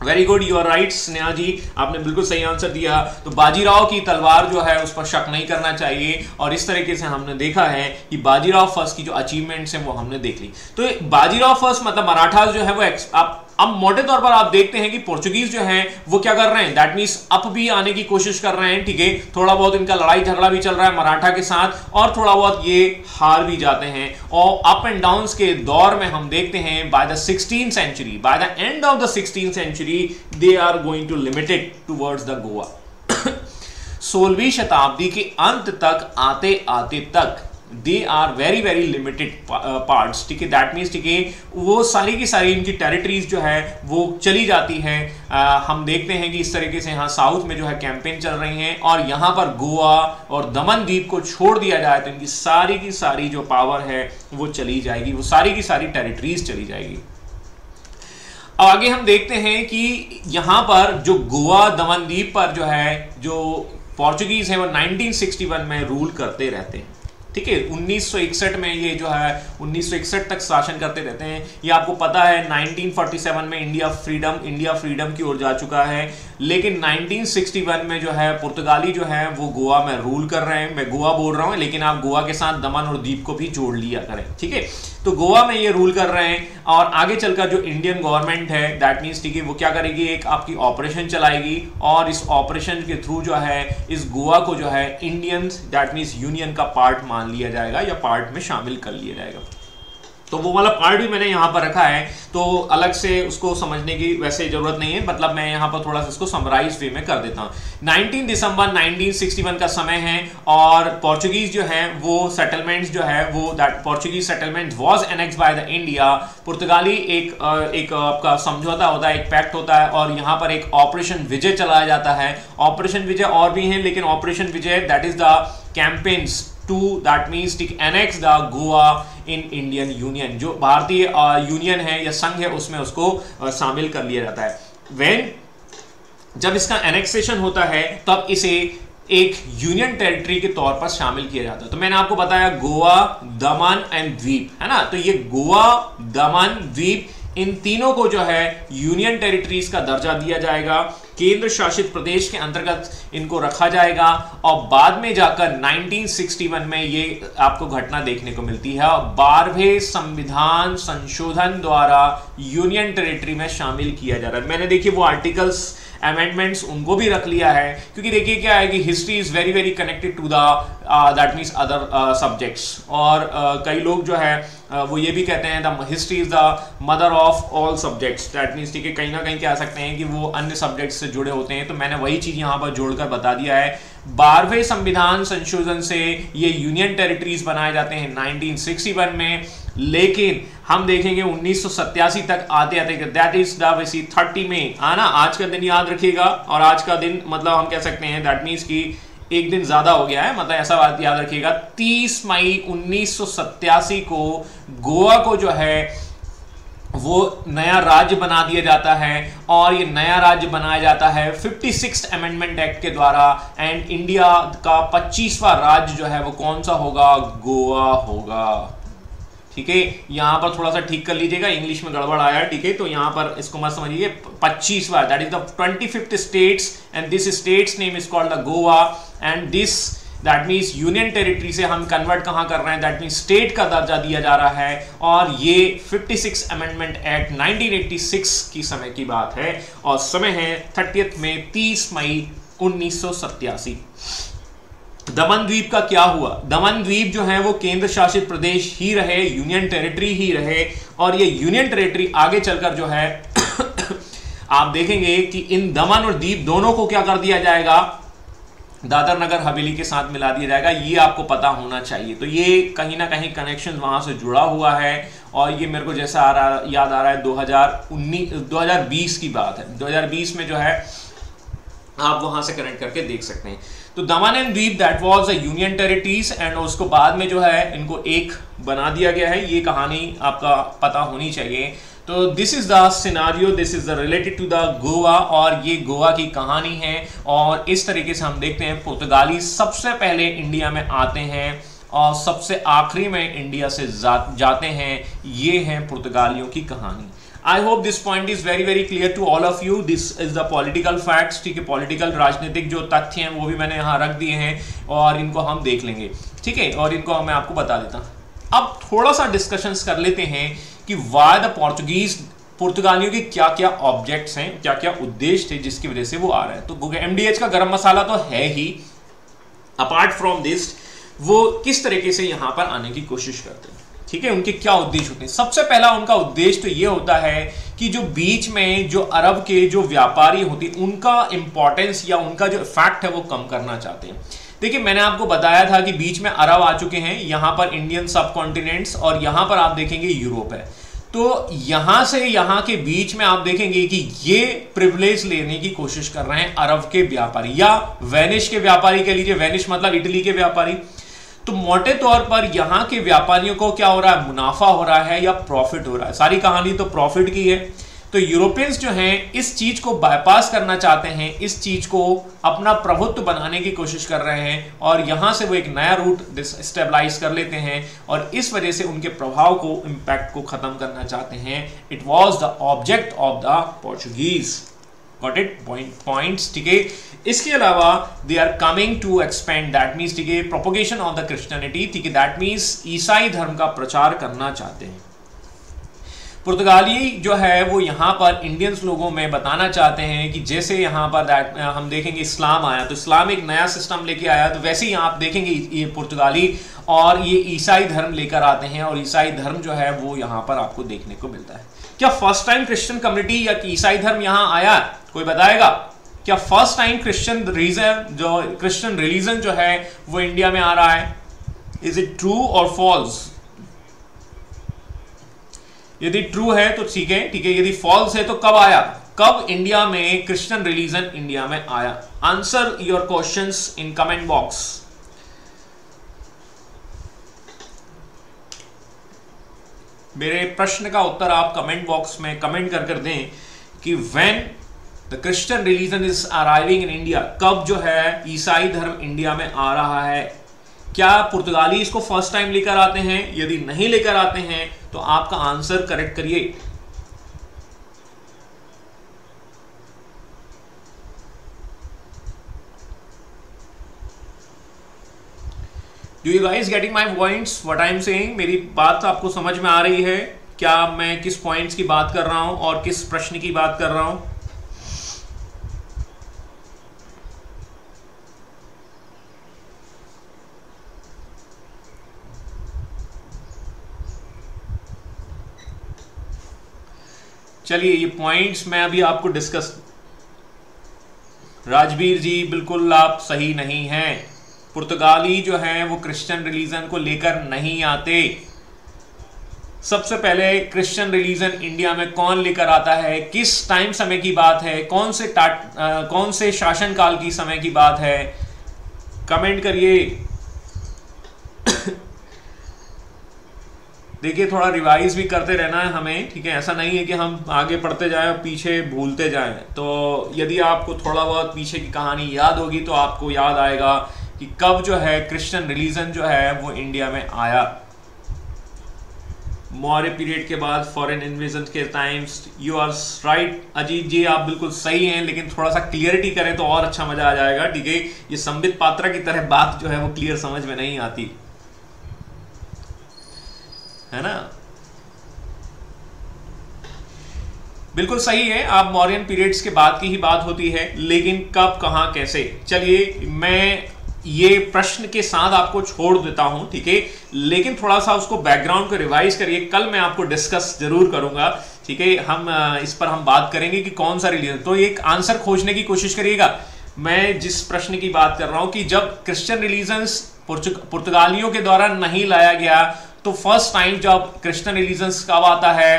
Very good, you are right Sneha ji, आपने बिल्कुल सही आंसर दिया। तो बाजीराव की तलवार जो है उस पर शक नहीं करना चाहिए, और इस तरीके से हमने देखा है कि बाजीराव फर्स्ट की जो अचीवमेंट्स हैं वो हमने देख ली। तो बाजीराव फर्स्ट मतलब मराठास जो है वो अब मोटे तौर पर आप देखते हैं कि पोर्चुगीज जो हैं वो क्या कर रहे हैं? दैट मीन्स अप भी आने की कोशिश कर रहे हैं, ठीक है, थोड़ा बहुत इनका लड़ाई झगड़ा भी चल रहा है मराठा के साथ, और थोड़ा बहुत ये हार भी जाते हैं, और अप एंड डाउन्स के दौर में हम देखते हैं by the 16th century, by the end of the 16th century they are going to limited towards the Goa. 16वीं शताब्दी के अंत तक आते आते तक they are very very limited parts, ठीक है, दैट मीन्स, ठीक है, वो सारी की सारी इनकी टेरिटरीज जो है वो चली जाती हैं। हम देखते हैं कि इस तरीके से यहाँ साउथ में जो है कैंपेन चल रही हैं, और यहाँ पर गोवा और दमन द्वीप को छोड़ दिया जाए तो इनकी सारी की सारी जो पावर है वो चली जाएगी, वो सारी की सारी टेरिटरीज चली जाएगी। अब आगे हम देखते हैं कि यहाँ पर जो गोवा दमन द्वीप पर जो है जो पोर्चुगीज है वो 1961 में रूल करते रहते हैं, ठीक है। 1961 में ये जो है 1961 तक शासन करते रहते हैं। ये आपको पता है 1947 में इंडिया फ्रीडम की ओर जा चुका है। लेकिन 1961 में जो है पुर्तगाली जो है वो गोवा में रूल कर रहे हैं। मैं गोवा बोल रहा हूं, लेकिन आप गोवा के साथ दमन और दीप को भी जोड़ लिया करें, ठीक है। तो गोवा में ये रूल कर रहे हैं और आगे चलकर जो इंडियन गवर्नमेंट है दैट मीन्स, ठीक है, वो क्या करेगी, एक आपकी ऑपरेशन चलाएगी और इस ऑपरेशन के थ्रू जो है इस गोवा को जो है इंडियन दैट मीन्स यूनियन का पार्ट मान लिया जाएगा या पार्ट में शामिल कर लिया जाएगा। तो वो वाला पार्ट भी मैंने यहाँ पर रखा है, तो अलग से उसको समझने की वैसे जरूरत नहीं है, मतलब मैं यहाँ पर थोड़ा सा इसको समराइज वे में कर देता हूँ। 19 दिसंबर 1961 का समय है और पोर्चुगीज जो है वो सेटलमेंट्स जो है वो that Portuguese settlement was annexed by the India. पुर्तगाली एक आपका समझौता होता है, एक पैक्ट होता है और यहाँ पर एक ऑपरेशन विजय चलाया जाता है। ऑपरेशन विजय और भी हैं, लेकिन operation Vijay that is the campaigns to that means tick annex the Goa in Indian union, जो भारतीय यूनियन है या संघ है उसमें उसको शामिल कर लिया जाता है। व्हेन जब इसका एनेक्सेशन होता है तब इसे एक यूनियन टेरिटरी के तौर पर शामिल किया जाता है। तो मैंने आपको बताया गोवा, दमन एंड द्वीप, है ना। तो ये गोवा, दमन, द्वीप, इन तीनों को जो है यूनियन टेरिटरीज का दर्जा दिया जाएगा, केंद्र शासित प्रदेश के अंतर्गत इनको रखा जाएगा और बाद में जाकर 1961 में ये आपको घटना देखने को मिलती है और 12वें संविधान संशोधन द्वारा यूनियन टेरिटरी में शामिल किया जा रहा है। मैंने देखिए वो आर्टिकल्स अमेंडमेंट्स उनको भी रख लिया है, क्योंकि देखिए क्या है कि history is very very connected to the that means other subjects. और कई लोग जो है वो ये भी कहते हैं the history is the mother of all subjects, that means ठीक है, कहीं ना कहीं कह सकते हैं कि वो अन्य सब्जेक्ट्स से जुड़े होते हैं। तो मैंने वही चीज यहाँ पर जोड़कर बता दिया है। 12वें संविधान संशोधन से ये यूनियन टेरिटरीज बनाए जाते हैं 1961 में, लेकिन हम देखेंगे 1987 तक आते आते दैट इज द 30 में आना, आज का दिन याद रखिएगा। और आज का दिन मतलब हम कह सकते हैं दैट मीन्स कि एक दिन ज्यादा हो गया है, मतलब ऐसा बात याद रखिएगा। 30 मई 1987 को गोवा को जो है वो नया राज्य बना दिया जाता है और ये नया राज्य बनाया जाता है 56th अमेंडमेंट एक्ट के द्वारा। एंड इंडिया का 25वां राज्य जो है वो कौन सा होगा, गोवा होगा, ठीक है। यहां पर थोड़ा सा ठीक कर लीजिएगा, इंग्लिश में गड़बड़ आया, ठीक है। तो यहां पर इसको मत समझिए, 25वां that is the 25th states and this states name is called the Goa and this that means union territory से हम कन्वर्ट कहां कर रहे हैं, दैट मीन्स स्टेट का दर्जा दिया जा रहा है। और ये 56 अमेंडमेंट एक्ट 1986 की समय की बात है और समय है 30 में 30 मई 1987। दमन द्वीप का क्या हुआ? दमन द्वीप जो है वो केंद्र शासित प्रदेश ही रहे, यूनियन टेरिटरी ही रहे और ये यूनियन टेरिटरी आगे चलकर जो है आप देखेंगे कि इन दमन और दीप दोनों को क्या कर दिया जाएगा, दादर नगर हवेली के साथ मिला दिया जाएगा। ये आपको पता होना चाहिए। तो ये कहीं ना कहीं कनेक्शन वहां से जुड़ा हुआ है और ये मेरे को जैसा याद आ रहा है 2020 की बात है। 2020 में जो है आप वहां से कनेक्ट करके देख सकते हैं। तो दमन एंड द्वीप that was the union territories and उसको बाद में जो है इनको एक बना दिया गया है। ये कहानी आपका पता होनी चाहिए। तो this is the scenario, this is the related to the Goa और ये गोवा की कहानी है। और इस तरीके से हम देखते हैं पुर्तगाली सबसे पहले इंडिया में आते हैं और सबसे आखिरी में इंडिया से जाते हैं। ये है पुर्तगालियों की कहानी। I hope this point is very very clear to all of you. This is the political facts, ठीक है। पॉलिटिकल राजनीतिक जो तथ्य हैं वो भी मैंने यहाँ रख दिए हैं और इनको हम देख लेंगे, ठीक है। और इनको मैं आपको बता देता हूँ। अब थोड़ा सा डिस्कशंस कर लेते हैं कि वाई द पोर्चुगीज, पुर्तगालियों के क्या क्या ऑब्जेक्ट्स हैं, क्या क्या उद्देश्य थे जिसकी वजह से वो आ रहे हैं। तो एमडीएच का गरम मसाला तो है ही, अपार्ट फ्रॉम दिस वो किस तरीके से यहां पर आने की कोशिश करते हैं, ठीक है। उनके क्या उद्देश्य होते हैं? सबसे पहला उनका उद्देश्य तो ये होता है कि जो बीच में जो अरब के जो व्यापारी होते हैं उनका इंपॉर्टेंस या उनका जो इफेक्ट है वो कम करना चाहते हैं। देखिए मैंने आपको बताया था कि बीच में अरब आ चुके हैं, यहां पर इंडियन सब कॉन्टिनेंट्स और यहां पर आप देखेंगे यूरोप है। तो यहां से यहां के बीच में आप देखेंगे कि ये प्रिविलेज लेने की कोशिश कर रहे हैं अरब के व्यापारी या वेनिस के व्यापारी कह लीजिए। वेनिस मतलब इटली के व्यापारी। तो मोटे तौर पर यहां के व्यापारियों को क्या हो रहा है, मुनाफा हो रहा है या प्रॉफिट हो रहा है। सारी कहानी तो प्रॉफिट की है। तो यूरोपियंस जो हैं इस चीज को बाईपास करना चाहते हैं, इस चीज को अपना प्रभुत्व बनाने की कोशिश कर रहे हैं और यहां से वो एक नया रूट स्टेबलाइज कर लेते हैं और इस वजह से उनके प्रभाव को, इंपैक्ट को खत्म करना चाहते हैं। It was the object of the Portuguese. Got it, points, ठीक है। इसके अलावा they are coming to expand, that means, ठीक है, प्रोपोगेशन ऑफ द क्रिश्चियनिटी, ठीक है, दैट मीन्स ईसाई धर्म का प्रचार करना चाहते हैं। पुर्तगाली जो है वो यहाँ पर इंडियंस लोगों में बताना चाहते हैं कि जैसे यहाँ पर हम देखेंगे इस्लाम आया, तो इस्लाम एक नया सिस्टम लेके आया, तो वैसे ही आप देखेंगे ये पुर्तगाली और ये ईसाई धर्म लेकर आते हैं, और ईसाई धर्म जो है वो यहाँ पर आपको देखने को मिलता है। क्या फर्स्ट टाइम क्रिश्चियन कम्युनिटी या ईसाई धर्म यहाँ आया? कोई बताएगा? क्या फर्स्ट टाइम क्रिश्चियन रिलीजन जो है वो इंडिया में आ रहा है? इज इट ट्रू और फॉल्स? यदि ट्रू है तो ठीक है, ठीक है, यदि फॉल्स है तो कब आया, कब इंडिया में क्रिश्चियन रिलीजन इंडिया में आया? Answer your questions in comment box. मेरे प्रश्न का उत्तर आप कमेंट बॉक्स में कमेंट कर दें कि when the Christian religion is arriving in India, कब जो है ईसाई धर्म इंडिया में आ रहा है? क्या पुर्तगाली इसको फर्स्ट टाइम लेकर आते हैं? यदि नहीं लेकर आते हैं तो आपका आंसर करेक्ट करिए। Do you guys getting my points, what I am saying? मेरी बात आपको समझ में आ रही है? क्या मैं किस पॉइंट्स की बात कर रहा हूं और किस प्रश्न की बात कर रहा हूं? चलिए, ये पॉइंट्स मैं अभी आपको डिस्कस। राजवीर जी, बिल्कुल आप सही नहीं हैं। पुर्तगाली जो है वो क्रिश्चियन रिलीजन को लेकर नहीं आते। सबसे पहले क्रिश्चियन रिलीजन इंडिया में कौन लेकर आता है? किस टाइम समय की बात है? कौन से शासनकाल की समय की बात है? कमेंट करिए। देखिए, थोड़ा रिवाइज भी करते रहना है हमें, ठीक है। ऐसा नहीं है कि हम आगे पढ़ते जाएं और पीछे भूलते जाएं। तो यदि आपको थोड़ा बहुत पीछे की कहानी याद होगी तो आपको याद आएगा कि कब जो है क्रिश्चियन रिलीजन जो है वो इंडिया में आया। मौर्य पीरियड के बाद, फॉरेन इन्वेजन के times. You are right Ajit ji, आप बिल्कुल सही हैं, लेकिन थोड़ा सा क्लियरिटी करें तो और अच्छा मजा आ जाएगा, ठीक है। ये संबित पात्रा की तरह बात जो है वो क्लियर समझ में नहीं आती है ना। बिल्कुल सही है, आप मौर्यन पीरियड्स के बाद की ही बात होती है, लेकिन कब, कहां, कैसे? चलिए, मैं ये प्रश्न के साथ आपको छोड़ देता हूं, ठीक है, लेकिन थोड़ा सा उसको बैकग्राउंड को रिवाइज करिए। कल मैं आपको डिस्कस जरूर करूंगा, ठीक है। हम इस पर हम बात करेंगे कि कौन सा रिलीजन। तो एक आंसर खोजने की कोशिश करिएगा। मैं जिस प्रश्न की बात कर रहा हूं कि जब क्रिश्चियन रिलीजन्स पुर्तगालियों के द्वारा नहीं लाया गया, तो फर्स्ट टाइम जब क्रिश्चियन रिलीजन्स कब आता है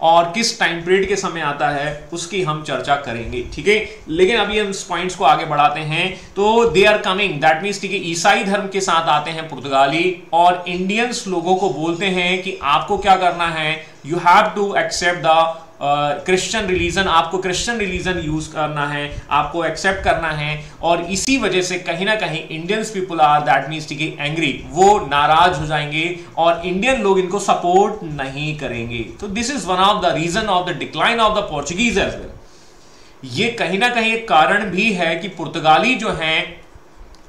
और किस टाइम पीरियड के समय आता है, उसकी हम चर्चा करेंगे, ठीक है। लेकिन अभी हम इस पॉइंट्स को आगे बढ़ाते हैं। तो they are coming, that means, ठीक है, ईसाई धर्म के साथ आते हैं पुर्तगाली, और इंडियंस लोगों को बोलते हैं कि आपको क्या करना है, you have to accept the Christian religion. आपको क्रिश्चियन रिलीजन यूज करना है, आपको एक्सेप्ट करना है। और इसी वजह से कहीं ना कहीं Indians people are, that means, ठीक है, एंग्री, वो नाराज हो जाएंगे और इंडियन लोग इनको सपोर्ट नहीं करेंगे। तो this is one of the reason of the decline of the Portuguese as well. ये कहीं ना कहीं एक कारण भी है कि पुर्तगाली जो हैं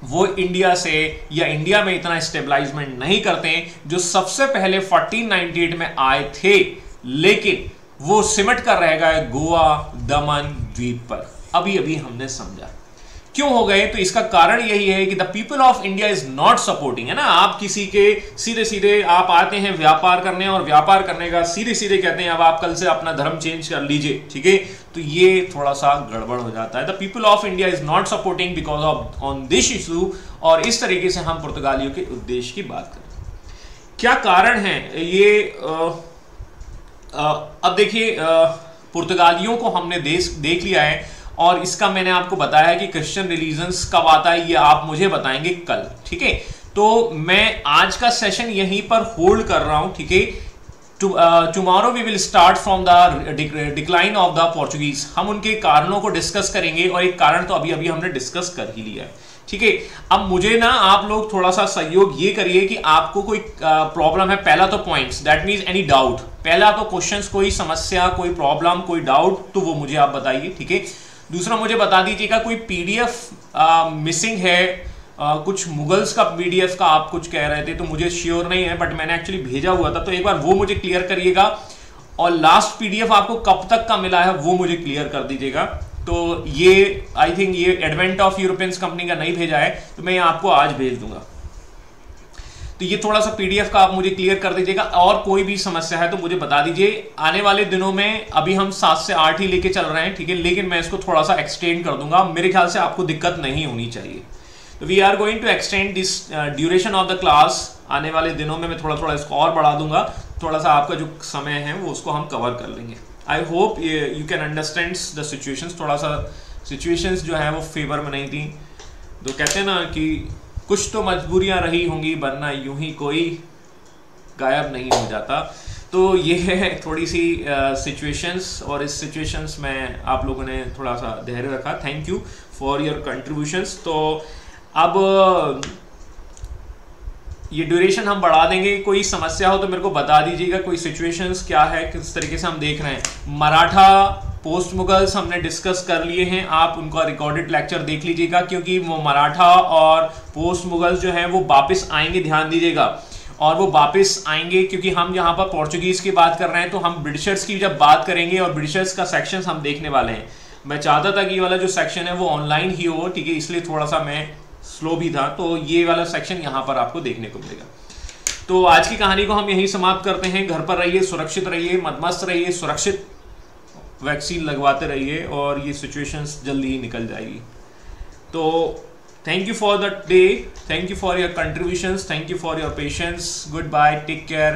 वो इंडिया से या इंडिया में इतना स्टेबलाइजमेंट नहीं करते, जो सबसे पहले 1498 में आए थे, लेकिन वो सिमट कर रह गए गोवा, दमन द्वीप पर। अभी अभी हमने समझा क्यों हो गए। तो इसका कारण यही है कि the people of India is not supporting, है ना। आप किसी के सीधे सीधे आप आते हैं व्यापार करने, और व्यापार करने का सीधे सीधे कहते हैं अब आप कल से अपना धर्म चेंज कर लीजिए, ठीक है। तो ये थोड़ा सा गड़बड़ हो जाता है। The people of India is not supporting because of on this issue. और इस तरीके से हम पुर्तगालियों के उद्देश्य की बात करें। क्या कारण है ये? अब देखिए, पुर्तगालियों को हमने देख लिया है, और इसका मैंने आपको बताया कि क्रिश्चियन रिलीजन्स कब आता है ये आप मुझे बताएंगे कल, ठीक है। तो मैं आज का सेशन यहीं पर होल्ड कर रहा हूं, ठीक है। Tomorrow we will start from the decline of the Portuguese. हम उनके कारणों को डिस्कस करेंगे, और एक कारण तो अभी अभी हमने डिस्कस कर ही लिया है, ठीक है। अब मुझे ना आप लोग थोड़ा सा सहयोग ये करिए कि आपको कोई प्रॉब्लम है। पहला तो points, that means any doubt. पहला तो क्वेश्चंस, कोई समस्या, कोई प्रॉब्लम, कोई डाउट, तो वो मुझे आप बताइए, ठीक है। दूसरा मुझे बता दीजिएगा कोई पीडीएफ मिसिंग है, कुछ मुगल्स का पीडीएफ का आप कुछ कह रहे थे, तो मुझे श्योर नहीं है, बट मैंने एक्चुअली भेजा हुआ था, तो एक बार वो मुझे क्लियर करिएगा। और लास्ट पीडीएफ आपको कब तक का मिला है वो मुझे क्लियर कर दीजिएगा। तो ये आई थिंक ये एडवेंट ऑफ यूरोपियंस कंपनी का नहीं भेजा है, तो मैं आपको आज भेज दूंगा। तो ये थोड़ा सा पीडीएफ का आप मुझे क्लियर कर दीजिएगा। और कोई भी समस्या है तो मुझे बता दीजिए। आने वाले दिनों में अभी हम 7 से 8 ही लेके चल रहे हैं, ठीक है, लेकिन मैं इसको थोड़ा सा एक्सटेंड कर दूंगा, मेरे ख्याल से आपको दिक्कत नहीं होनी चाहिए। तो we are going to extend this duration of the class. आने वाले दिनों में मैं थोड़ा थोड़ा इसको और बढ़ा दूंगा, थोड़ा सा आपका जो समय है वो उसको हम कवर कर लेंगे। आई hope you can understand the situations. थोड़ा सा सिचुएशंस जो है वो फेवर में नहीं थी, तो कहते हैं ना कि कुछ तो मजबूरियां रही होंगी, वरना यूं ही कोई गायब नहीं हो जाता। तो ये है थोड़ी सी सिचुएशंस, और इस सिचुएशंस में आप लोगों ने थोड़ा सा धैर्य रखा। Thank you for your contributions. तो अब ये ड्यूरेशन हम बढ़ा देंगे। कोई समस्या हो तो मेरे को बता दीजिएगा, कोई सिचुएशंस क्या है, किस तरीके से हम देख रहे हैं। मराठा पोस्ट मुगल्स हमने डिस्कस कर लिए हैं, आप उनका रिकॉर्डेड लेक्चर देख लीजिएगा, क्योंकि वो मराठा और पोस्ट मुगल्स जो है वो वापस आएंगे, ध्यान दीजिएगा। और वो वापस आएंगे क्योंकि हम यहाँ पर पोर्चुगीज की बात कर रहे हैं, तो हम ब्रिटिशर्स की जब बात करेंगे और ब्रिटिशर्स का सेक्शन हम देखने वाले हैं। मैं चाहता था कि ये वाला जो सेक्शन है वो ऑनलाइन ही हो, ठीक है, इसलिए थोड़ा सा मैं स्लो भी था, तो ये वाला सेक्शन यहाँ पर आपको देखने को मिलेगा। तो आज की कहानी को हम यहीं समाप्त करते हैं। घर पर रहिए, सुरक्षित रहिए, मदमस्त रहिए, सुरक्षित वैक्सीन लगवाते रहिए, और ये सिचुएशंस जल्दी ही निकल जाएगी। तो thank you for the day, thank you for your contributions, thank you for your patience, goodbye, take care.